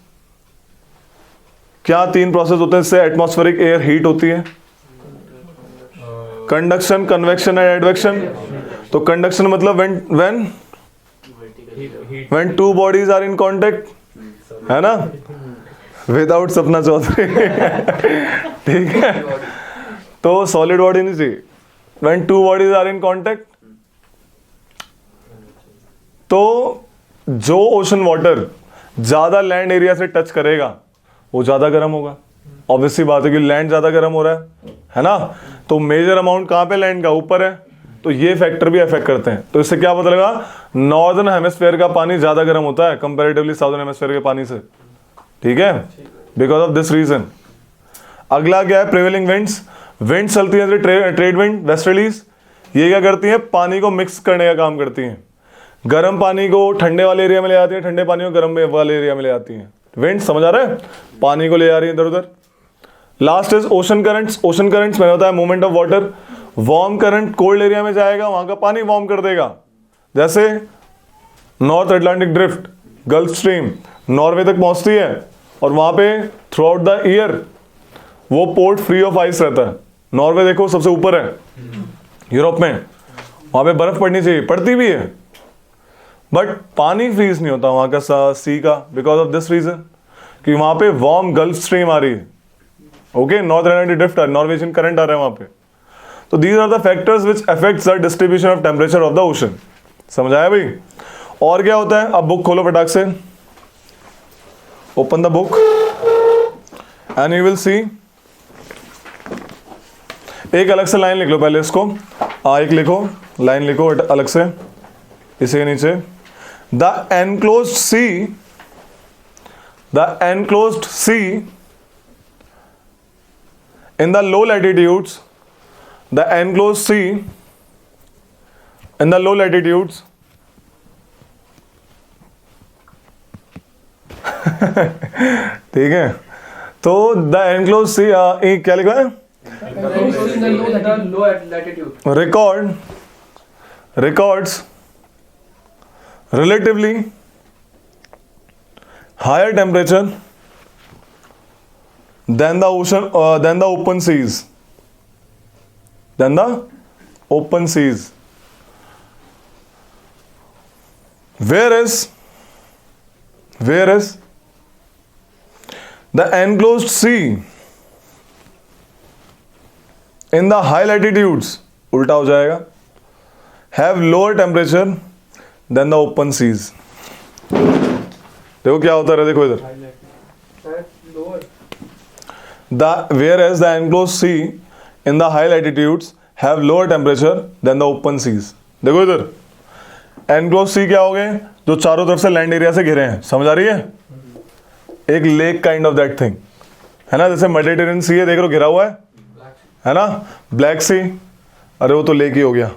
Speaker 1: क्या 3 प्रोसेस होते हैं इससे एटमॉस्फेरिक एयर हीट होती है, कंडक्शन, कन्वेक्शन एंड एडवेक्शन। तो कंडक्शन मतलब when 2 bodies are in contact, है ना, विदाउट सपना चौधरी ठीक है। तो सॉलिड बॉडी नहीं चाहिए, when 2 bodies are in contact. तो जो ओशन वाटर ज्यादा लैंड एरिया से टच करेगा वो ज्यादा गर्म होगा, ऑब्वियसली बात है कि लैंड ज्यादा गर्म हो रहा है ना। तो मेजर अमाउंट कहां पे लैंड का, ऊपर है, तो ये फैक्टर भी अफेक्ट करते हैं। तो इससे क्या पता लगा, नॉर्दर्न हेमिस्फीयर का पानी ज्यादा गर्म होता है कंपैरेटिवली साउदर्न हेमिस्फीयर के पानी से, ठीक है, बिकॉज ऑफ दिस रीजन। अगला क्या है, प्रिवेलिंग विंड्स। विंड चलती है ट्रेड विंड, वेस्टर्लीज, ये क्या करती है, पानी को मिक्स करने का काम करती है। गर्म पानी को ठंडे वाले एरिया में ले जाती है, ठंडे पानी को गर्म वाले एरिया में ले जाती है। विंड, समझ आ रहा है, पानी को ले जा रही है इधर उधर। Last is ocean currents. Ocean currents मैंने बताया movement of water. Warm current cold area में जाएगा, वहां का पानी वार्म कर देगा, जैसे north Atlantic drift, gulf stream Norway तक पहुंचती है और वहां पे थ्रू आउट द ईयर वो पोर्ट फ्री ऑफ आइस रहता है। नॉर्वे देखो सबसे ऊपर है यूरोप में, वहां पे बर्फ पड़नी चाहिए, पड़ती भी है, बट पानी फ्रीज नहीं होता वहां का सी का, बिकॉज ऑफ दिस रीजन कि वहां पे वार्म गल्फ स्ट्रीम आ रही है, okay, north Atlantic drift Norwegian current आ रहा है वहां पे। तो these are the factors which affects the distribution of temperature of the ocean. समझ आया भाई? और क्या होता है, अब बुक खोलो फटाक से, open the book and you will सी। एक अलग से लाइन लिख लो पहले इसको, एक लिखो, लाइन लिखो अलग से इसे नीचे। The enclosed sea in the low latitudes, the enclosed sea in the low latitudes ठीक है। तो द एनक्लोज्ड सी क्या लिखा है, records relatively higher temperature than the ocean, than the open seas, whereas the enclosed sea in the high latitudes उल्टा हो जाएगा, have lower temperature than the open seas. देखो क्या होता है, देखो इधर,
Speaker 2: lower
Speaker 1: whereas the enclosed sea in the high latitudes have lower temperature than the open seas। देखो इधर enclosed sea क्या हो गए, जो चारों तरफ से लैंड एरिया से घिरे हैं, समझ आ रही है, एक lake kind of that thing है ना, जैसे मेडिटेरियन सी है, देख रहे हो घिरा हुआ है ना, ब्लैक सी, अरे वो तो लेक ही हो गया।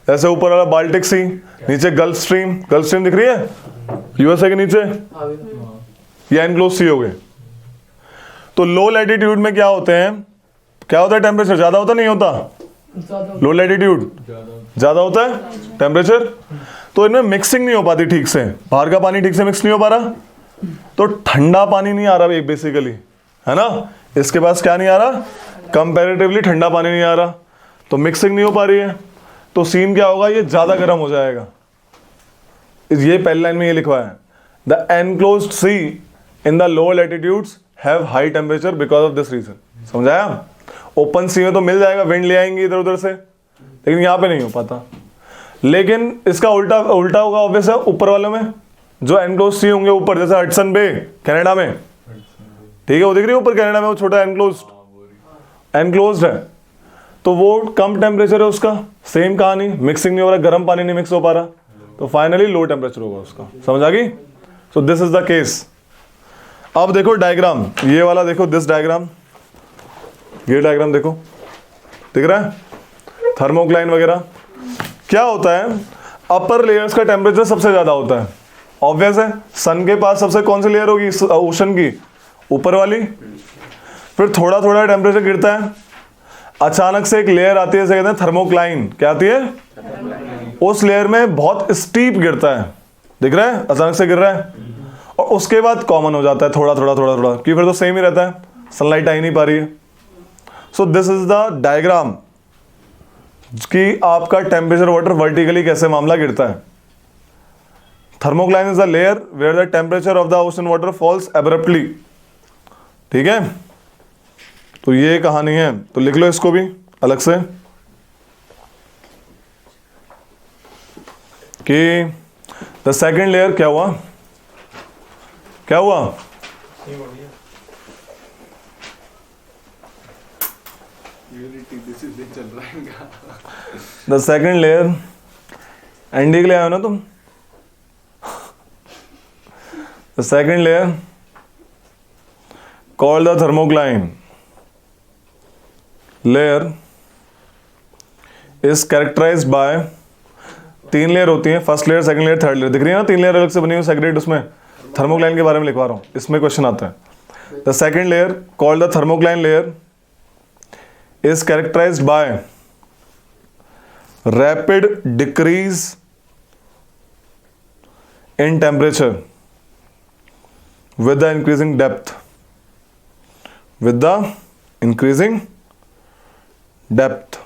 Speaker 1: जैसे ऊपर वाला बाल्टिक सी, नीचे गल्फ स्ट्रीम दिख रही है यूएसए के नीचे, ये एनक्लोज सी हो गए। तो लो लैटिट्यूड में क्या होते हैं, क्या होता है, टेम्परेचर ज्यादा होता नहीं होता,
Speaker 2: ज्यादा
Speaker 1: लो लैटिट्यूड ज्यादा होता है टेम्परेचर, तो इनमें मिक्सिंग नहीं हो पाती ठीक से, बाहर का पानी ठीक से मिक्स नहीं हो पा रहा, तो ठंडा पानी नहीं आ रहा बेसिकली, है ना, इसके पास क्या नहीं आ रहा, कंपैरेटिवली ठंडा पानी नहीं आ रहा, तो मिक्सिंग नहीं हो पा रही है, तो सीन क्या होगा, ये ज्यादा गर्म हो जाएगा। ये पहली लाइन में ये लिखवा है, the enclosed sea in the lower latitudes have high temperature because of this reason. समझाया? ओपन सी में तो मिल जाएगा, विंड ले आएंगे इधर उधर से, लेकिन यहाँ पे नहीं हो पाता। लेकिन इसका उल्टा होगा ऑब्वियस है, ऊपर वाले में जो एनक्लोज सी होंगे ऊपर, जैसे हडसन बे कनाडा में, ठीक है, वो दिख रही है ऊपर कनाडा में, वो छोटा एनक्लोज्ड है, तो वो कम टेम्परेचर है उसका, सेम कहानी, मिक्सिंग नहीं हो रहा, गर्म पानी नहीं मिक्स हो पा रहा, तो फाइनली लो टेम्परेचर होगा उसका। समझ आ गई? सो दिस इज द केस। अब देखो डायग्राम, ये वाला देखो, दिस डायग्राम, ये डायग्राम देखो, दिख रहा है, थर्मोक्लाइन वगैरह। क्या होता है, अपर लेयर्स का टेम्परेचर सबसे ज्यादा होता है, ऑब्वियस है, सन के पास सबसे कौन सी लेयर होगी ओशन की, ऊपर वाली, फिर थोड़ा थोड़ा टेम्परेचर गिरता है, अचानक से एक लेयर आती है, कहते हैं थर्मोक्लाइन, क्या आती है, उस लेयर में बहुत स्टीप गिरता है, दिख रहा है, अचानक से गिर रहा है, और उसके बाद कॉमन हो जाता है थोड़ा थोड़ा थोड़ा थोड़ा, क्योंकि फिर तो सेम ही रहता है, सनलाइट आ ही नहीं पा रही है। So this is the diagram कि आपका टेम्परेचर वाटर वर्टिकली कैसे मामला गिरता है। Thermocline is the layer where the temperature of the ocean water falls abruptly. ठीक है, तो ये कहानी है, तो लिख लो इसको भी अलग से कि द सेकेंड लेयर क्या हुआ, क्या हुआ, द सेकेंड लेयर, एनडी के लिए आए हो ना तुम, the second layer called the thermocline layer is characterized by, तीन लेयर होती हैं, first layer, second layer, third layer, दिख रही है ना, तीन लेयर अलग से बनी हुई सेग्रेगेट, उसमें थर्मोक्लाइन के बारे में लिखवा रहा हूं, इसमें क्वेश्चन आता है। The second layer called the thermocline layer is characterized by rapid decrease in temperature with the increasing depth, with the increasing depth।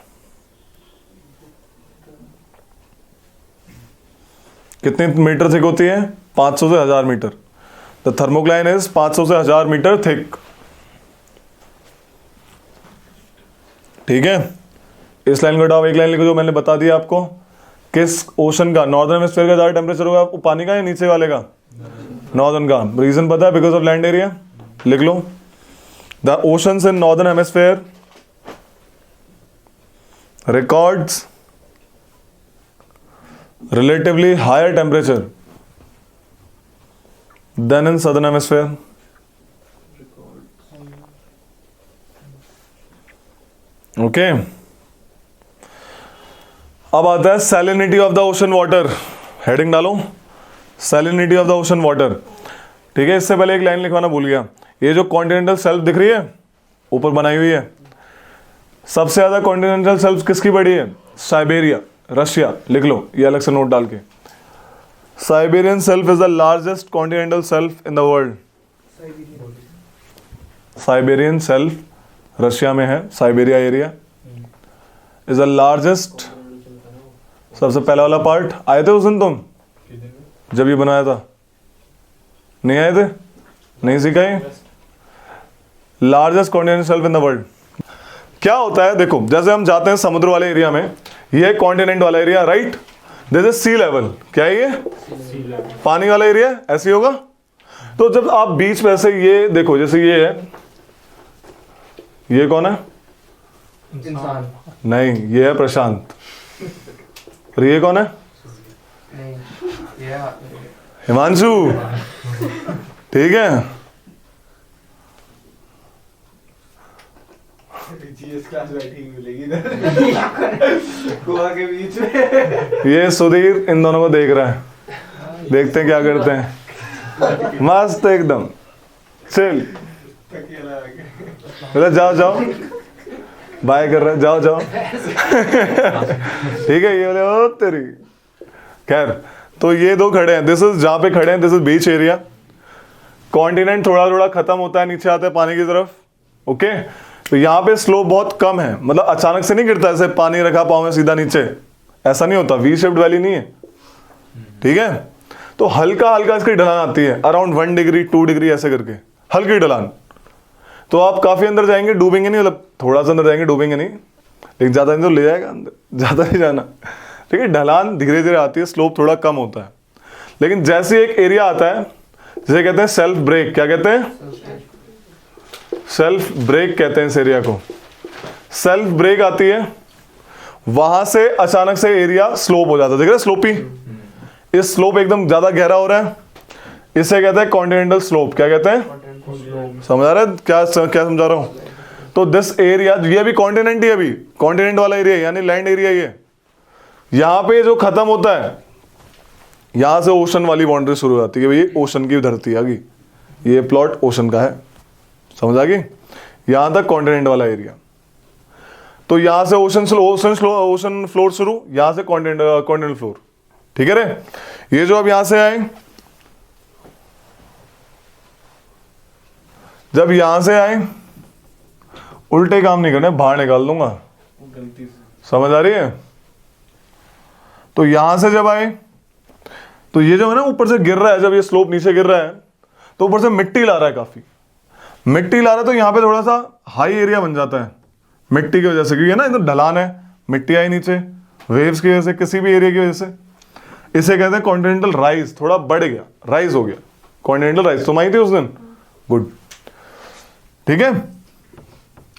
Speaker 1: कितने मीटर थिक होती है, 500 से 1000 मीटर। द थर्मोक्लाइन इज 500 से 1000 मीटर थिक। ठीक है, इस लाइन को हटाओ, एक लाइन लिखो जो मैंने बता दिया आपको, किस ओशन का, नॉर्दर्न हेमिस्फीयर का ज्यादा टेम्परेचर होगा पानी का या नीचे वाले का, नॉर्दर्न का, रीजन पता है, बिकॉज ऑफ लैंड एरिया, लिख लो। The oceans in northern hemisphere records relatively higher temperature than in southern hemisphere। Okay, अब आता है salinity of the ocean water। Heading डालो, salinity of the ocean water। ठीक है, इससे पहले एक लाइन लिखवाना भूल गया, ये जो कॉन्टिनेंटल शेल्फ दिख रही है ऊपर बनाई हुई है, सबसे ज्यादा कॉन्टिनेंटल शेल्फ किसकी बड़ी है, साइबेरिया, रशिया, लिख लो ये अलग से नोट डाल के। Siberian shelf is the largest continental shelf in the world. Siberian shelf Russia में है, Siberia area is the largest. सबसे पहला वाला पार्ट आए थे उस दिन तुम जब ये बनाया था, नहीं आए थे, नहीं सीखा ये, largest continental shelf in the world. क्या होता है देखो, जैसे हम जाते हैं समुद्र वाले एरिया में, ये कॉन्टिनेंट वाला area, right, this is sea level, क्या है ये पानी वाला एरिया, ऐसे ही होगा। तो जब आप बीच में ऐसे ये देखो, जैसे ये है, ये कौन है,
Speaker 2: इंसान
Speaker 1: नहीं ये है प्रशांत, और ये कौन है,
Speaker 2: नहीं, ये
Speaker 1: हिमांशु, ठीक है।
Speaker 5: जीएस क्लास बैठी मिलेगी इधर गोवा के बीच में।
Speaker 1: ये सुधीर इन दोनों को देख रहा है, देखते हैं क्या करते हैं। मस्त एकदम, चल
Speaker 5: तकिया लगा के।
Speaker 1: बोला जाओ जाओ, बाय कर रहा है, जाओ जाओ। ठीक है, ये बोले ओ तेरी। खैर, तो ये दो खड़े हैं, दिस इज जहाँ पे खड़े हैं, this is beach area. Continent थोड़ा थोड़ा खत्म होता है, नीचे आता है पानी की तरफ, ओके। तो यहाँ पे स्लोप बहुत कम है, मतलब अचानक से नहीं गिरता ऐसे पानी रखा पाँव में सीधा नीचे, ऐसा नहीं होता, वी शेप्ड वैली नहीं है, ठीक है। तो हल्का हल्का इसकी ढलान आती है, अराउंड 1 डिग्री 2 डिग्री ऐसे करके हल्की ढलान। तो आप काफी अंदर जाएंगे, डूबेंगे नहीं, मतलब थोड़ा सा अंदर जाएंगे, डूबेंगे नहीं, लेकिन ज्यादा नहीं तो ले जाएगा अंदर, ज्यादा नहीं जाना, ठीक है। ढलान धीरे धीरे आती है, स्लोप थोड़ा कम होता है। लेकिन जैसे एक एरिया आता है, जिसे कहते हैं सेल्फ ब्रेक, क्या कहते हैं, सेल्फ ब्रेक कहते हैं इस एरिया को। सेल्फ ब्रेक आती है, वहां से अचानक से एरिया स्लोप हो जाता है, देख रहे स्लोपी, इस स्लोप एकदम ज्यादा गहरा हो रहा है, इसे कहते हैं कॉन्टिनेंटल स्लोप। क्या कहते हैं, समझ आ रहा है क्या क्या समझा रहा हूं। तो दिस एरिया, ये भी कॉन्टिनेंट ही, अभी कॉन्टिनेंट वाला एरिया यानी लैंड एरिया, ये यहां पे जो खत्म होता है, यहां से ओशन वाली बाउंड्री शुरू हो जाती है कि भाई ओशन की धरती आ गई, ये प्लॉट ओशन का है, समझ आ गई, यहां तक कॉन्टिनेंट वाला एरिया। तो यहां से ओशन फ्लोर शुरू, यहां से कॉन्टिनेंटल फ्लोर, ठीक है रे। ये जो अब यहां से आए, जब यहां से आए, उल्टे काम नहीं करने, बाहर निकाल दूंगा,
Speaker 5: गलती से
Speaker 1: समझ आ रही है। तो यहां से जब आए, तो ये जो है ना ऊपर से गिर रहा है, जब ये स्लोप नीचे गिर रहा है, तो ऊपर से मिट्टी ला रहा है, काफी मिट्टी ला रहा है, तो यहाँ पे थोड़ा सा हाई एरिया बन जाता है मिट्टी की वजह से, क्योंकि ना इधर ढलान है, मिट्टी आई नीचे, वेव्स की वजह से, किसी भी एरिया की वजह से, इसे कहते हैं कॉन्टिनेंटल राइज, थोड़ा बढ़ गया, राइज हो गया, कॉन्टिनेंटल राइज। तुम आई थी उस दिन, गुड, ठीक है।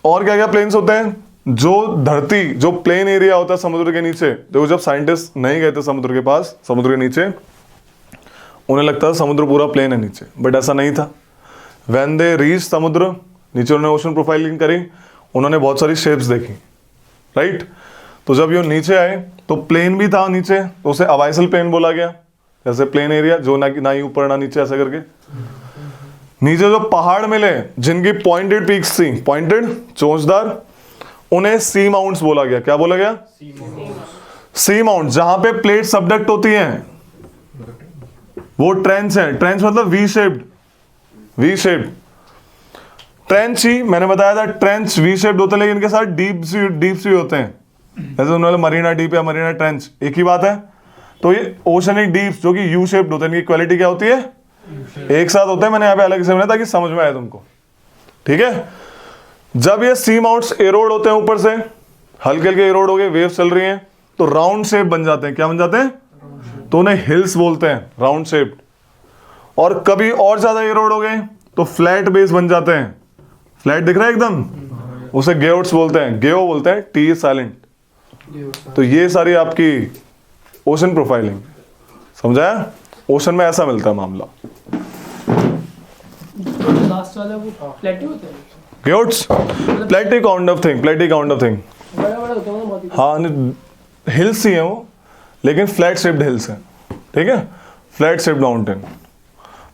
Speaker 1: और क्या क्या प्लेन्स होते हैं, जो धरती, जो प्लेन एरिया होता है समुद्र के नीचे, देखो जब साइंटिस्ट नहीं गए थे समुद्र के पास, समुद्र के नीचे, उन्हें लगता था समुद्र पूरा प्लेन है नीचे, बट ऐसा नहीं था। When they reached समुद्र, नीचे उन्होंने ओशन प्रोफाइलिंग करी, उन्होंने बहुत सारी शेप्स देखी, राइट। तो जब ये नीचे आए, तो प्लेन भी था नीचे, तो उसे अबाइसल प्लेन बोला गया, जैसे प्लेन एरिया जो ना ही ऊपर ना नीचे, ऐसा करके। नीचे जो पहाड़ मिले, जिनकी पॉइंटेड पीक्स थी, पॉइंटेड, चोंचदार, उन्हें सी माउंट्स बोला गया। क्या बोला गया, सी माउंट। जहां पे प्लेट सबडक्ट होती हैं, वो ट्रेंच है, ट्रेंच मतलब V shaped, V shaped trench ही मैंने बताया था, ट्रेंच वी शेप्ड होते हैं, लेकिन इनके साथ डीप सी होते हैं, जैसे उन्होंने मरीना डीप या मरीना ट्रेंच, एक ही बात है। तो ये ओशनिक डीप्स जो कि यू शेप्ड होते हैं, इनकी क्वालिटी क्या होती है, एक साथ होते हैं। मैंने यहाँ पे अलग से बनाया ताकि समझ में आए तुमको, ठीक है। जब ये सी माउंट्स एरोड होते हैं ऊपर से, हल्के हल्के एरोड हो गए, वेव चल रही हैं, तो राउंड शेप बन जाते हैं। क्या बन जाते हैं, तो उन्हें हिल्स बोलते हैं, राउंड शेप्ड। और कभी और ज्यादा एरोड हो गए तो फ्लैट बेस बन जाते हैं, फ्लैट दिख रहा है एकदम, उसे गेओट्स बोलते हैं, गेओ बोलते हैं, टी साइलेंट। तो ये सारी आपकी ओशन प्रोफाइलिंग, समझाया। ओशन में ऐसा मिलता है मामला।
Speaker 2: लास्ट वाला वो प्लेटी होते हैं,
Speaker 1: गेओट्स, प्लेटी काउंट ऑफ थिंग, प्लेटी काउंट ऑफ थिंग,
Speaker 2: बड़ा बड़ा होता है ना, बहुत ही।
Speaker 1: हाँ, हिल्स ही है वो, लेकिन फ्लैट शेप्ड हिल्स हैं, ठीक है, फ्लैट शेप्ड माउंटेन।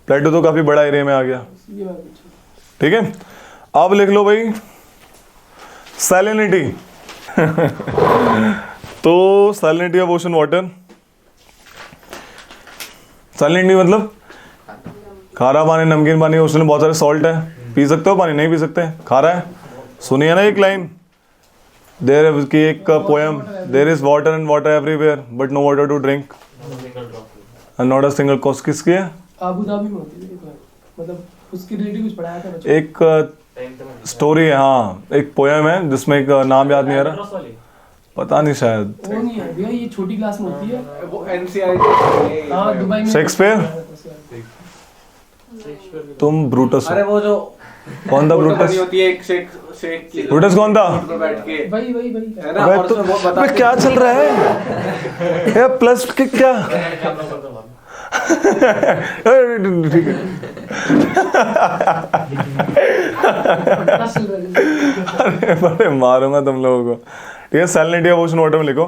Speaker 1: प्लेटो तो काफी बड़ा एरिया में आ गया,
Speaker 2: ये बात अच्छी।
Speaker 1: ठीक है। अब लिख लो भाई सैलिनिटी। तो salinity of ocean water, salinity मतलब खारा पानी, नमकीन पानी, ओशन में बहुत सारे सॉल्ट है, पी सकते हो पानी, नहीं पी सकते, खारा है। सुनिए ना एक लाइन, देयर की एक poem, there is water and water everywhere but no water to drink and not a single cost. किसकी है,
Speaker 2: आबू धाबी में होती है, मतलब उसकी रिलेटिव कुछ पढ़ाया था बच्चों
Speaker 1: एक स्टोरी है, हाँ एक पोयम है जिसमें एक नाम याद नहीं आ रहा, पता नहीं शायद
Speaker 2: वो नहीं है भैया, ये छोटी क्लास में होती है।
Speaker 5: वो एनसीईआरटी।
Speaker 2: हाँ दुबई में।
Speaker 1: शेक्सपियर? तुम ब्रूटस
Speaker 5: अरे
Speaker 1: हो।
Speaker 5: वो जो
Speaker 1: कौन था
Speaker 5: फोटो बनी
Speaker 1: ब्रूटस?
Speaker 5: होती है एक शेख शेख की,
Speaker 1: ब्रूटस कौन था?
Speaker 5: पर बैठ के,
Speaker 2: वही वही वही
Speaker 5: है ना?
Speaker 1: अबे
Speaker 5: और
Speaker 1: तो
Speaker 5: उसमें वो
Speaker 1: अबे
Speaker 5: बताते
Speaker 1: क्या चल रहा है ये प्लस के क्या? ठीक है।
Speaker 2: बस चल रहा है।
Speaker 1: अरे बड़े मारूंगा तुम लोगों को। ठीक है, सैलिनिटी ऑफ ओशन वाटर में लिखो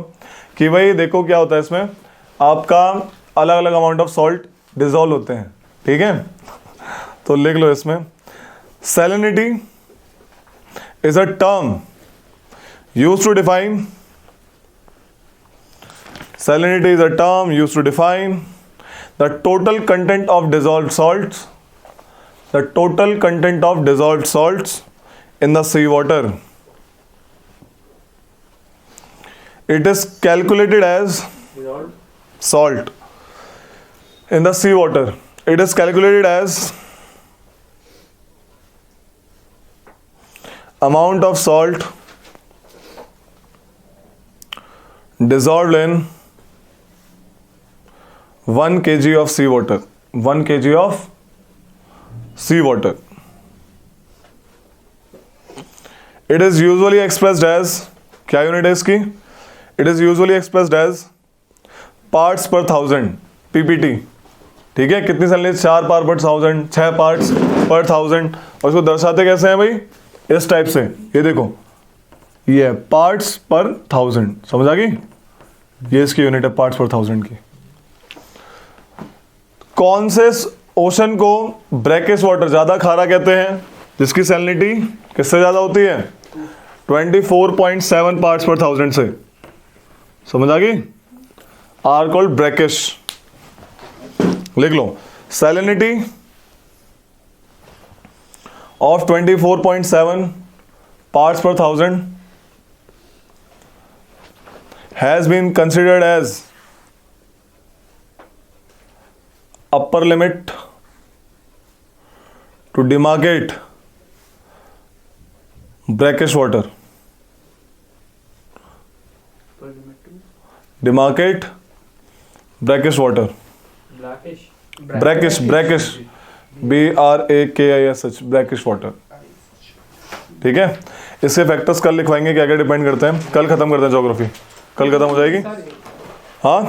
Speaker 1: कि भाई देखो क्या होता है इसमें, आपका अलग अलग अमाउंट ऑफ सॉल्ट डिजोल्व होते हैं। ठीक है, तो लिख लो इसमें, salinity is a term used to define, salinity is a term used to define the total content of dissolved salts, the total content of dissolved salts in the seawater. It is calculated as salt in the seawater. It is calculated as amount of salt dissolved in 1 kg of seawater. 1 kg of seawater. It is usually expressed as, क्या unit है इसकी? It is usually expressed as parts per thousand, PPT. ठीक है, कितनी salinity? 4 part पर 1000, 6 parts पर 1000। और इसको दर्शाते कैसे हैं भाई? इस टाइप से, ये देखो, ये है पार्ट्स पर 1000। समझ आ गई? ये इसकी यूनिट है पार्ट्स पर 1000 की। कौन से ओशन को ब्रैकिश वाटर ज्यादा खारा कहते हैं, जिसकी सैलिनिटी किससे ज्यादा होती है? 24.7 पार्ट्स पर 1000 से। समझ आ गई? Are called brackish. लिख लो, salinity of 24.7 parts per 1000 has been considered as upper limit to demarcate brackish water. Demarcate brackish water. Brackish, BRAKISH, brackish water. ठीक है, इसके फैक्टर्स कल लिखवाएंगे क्या क्या डिपेंड करते हैं। कल खत्म करते हैं ज्योग्राफी, कल खत्म हो जाएगी। हाँ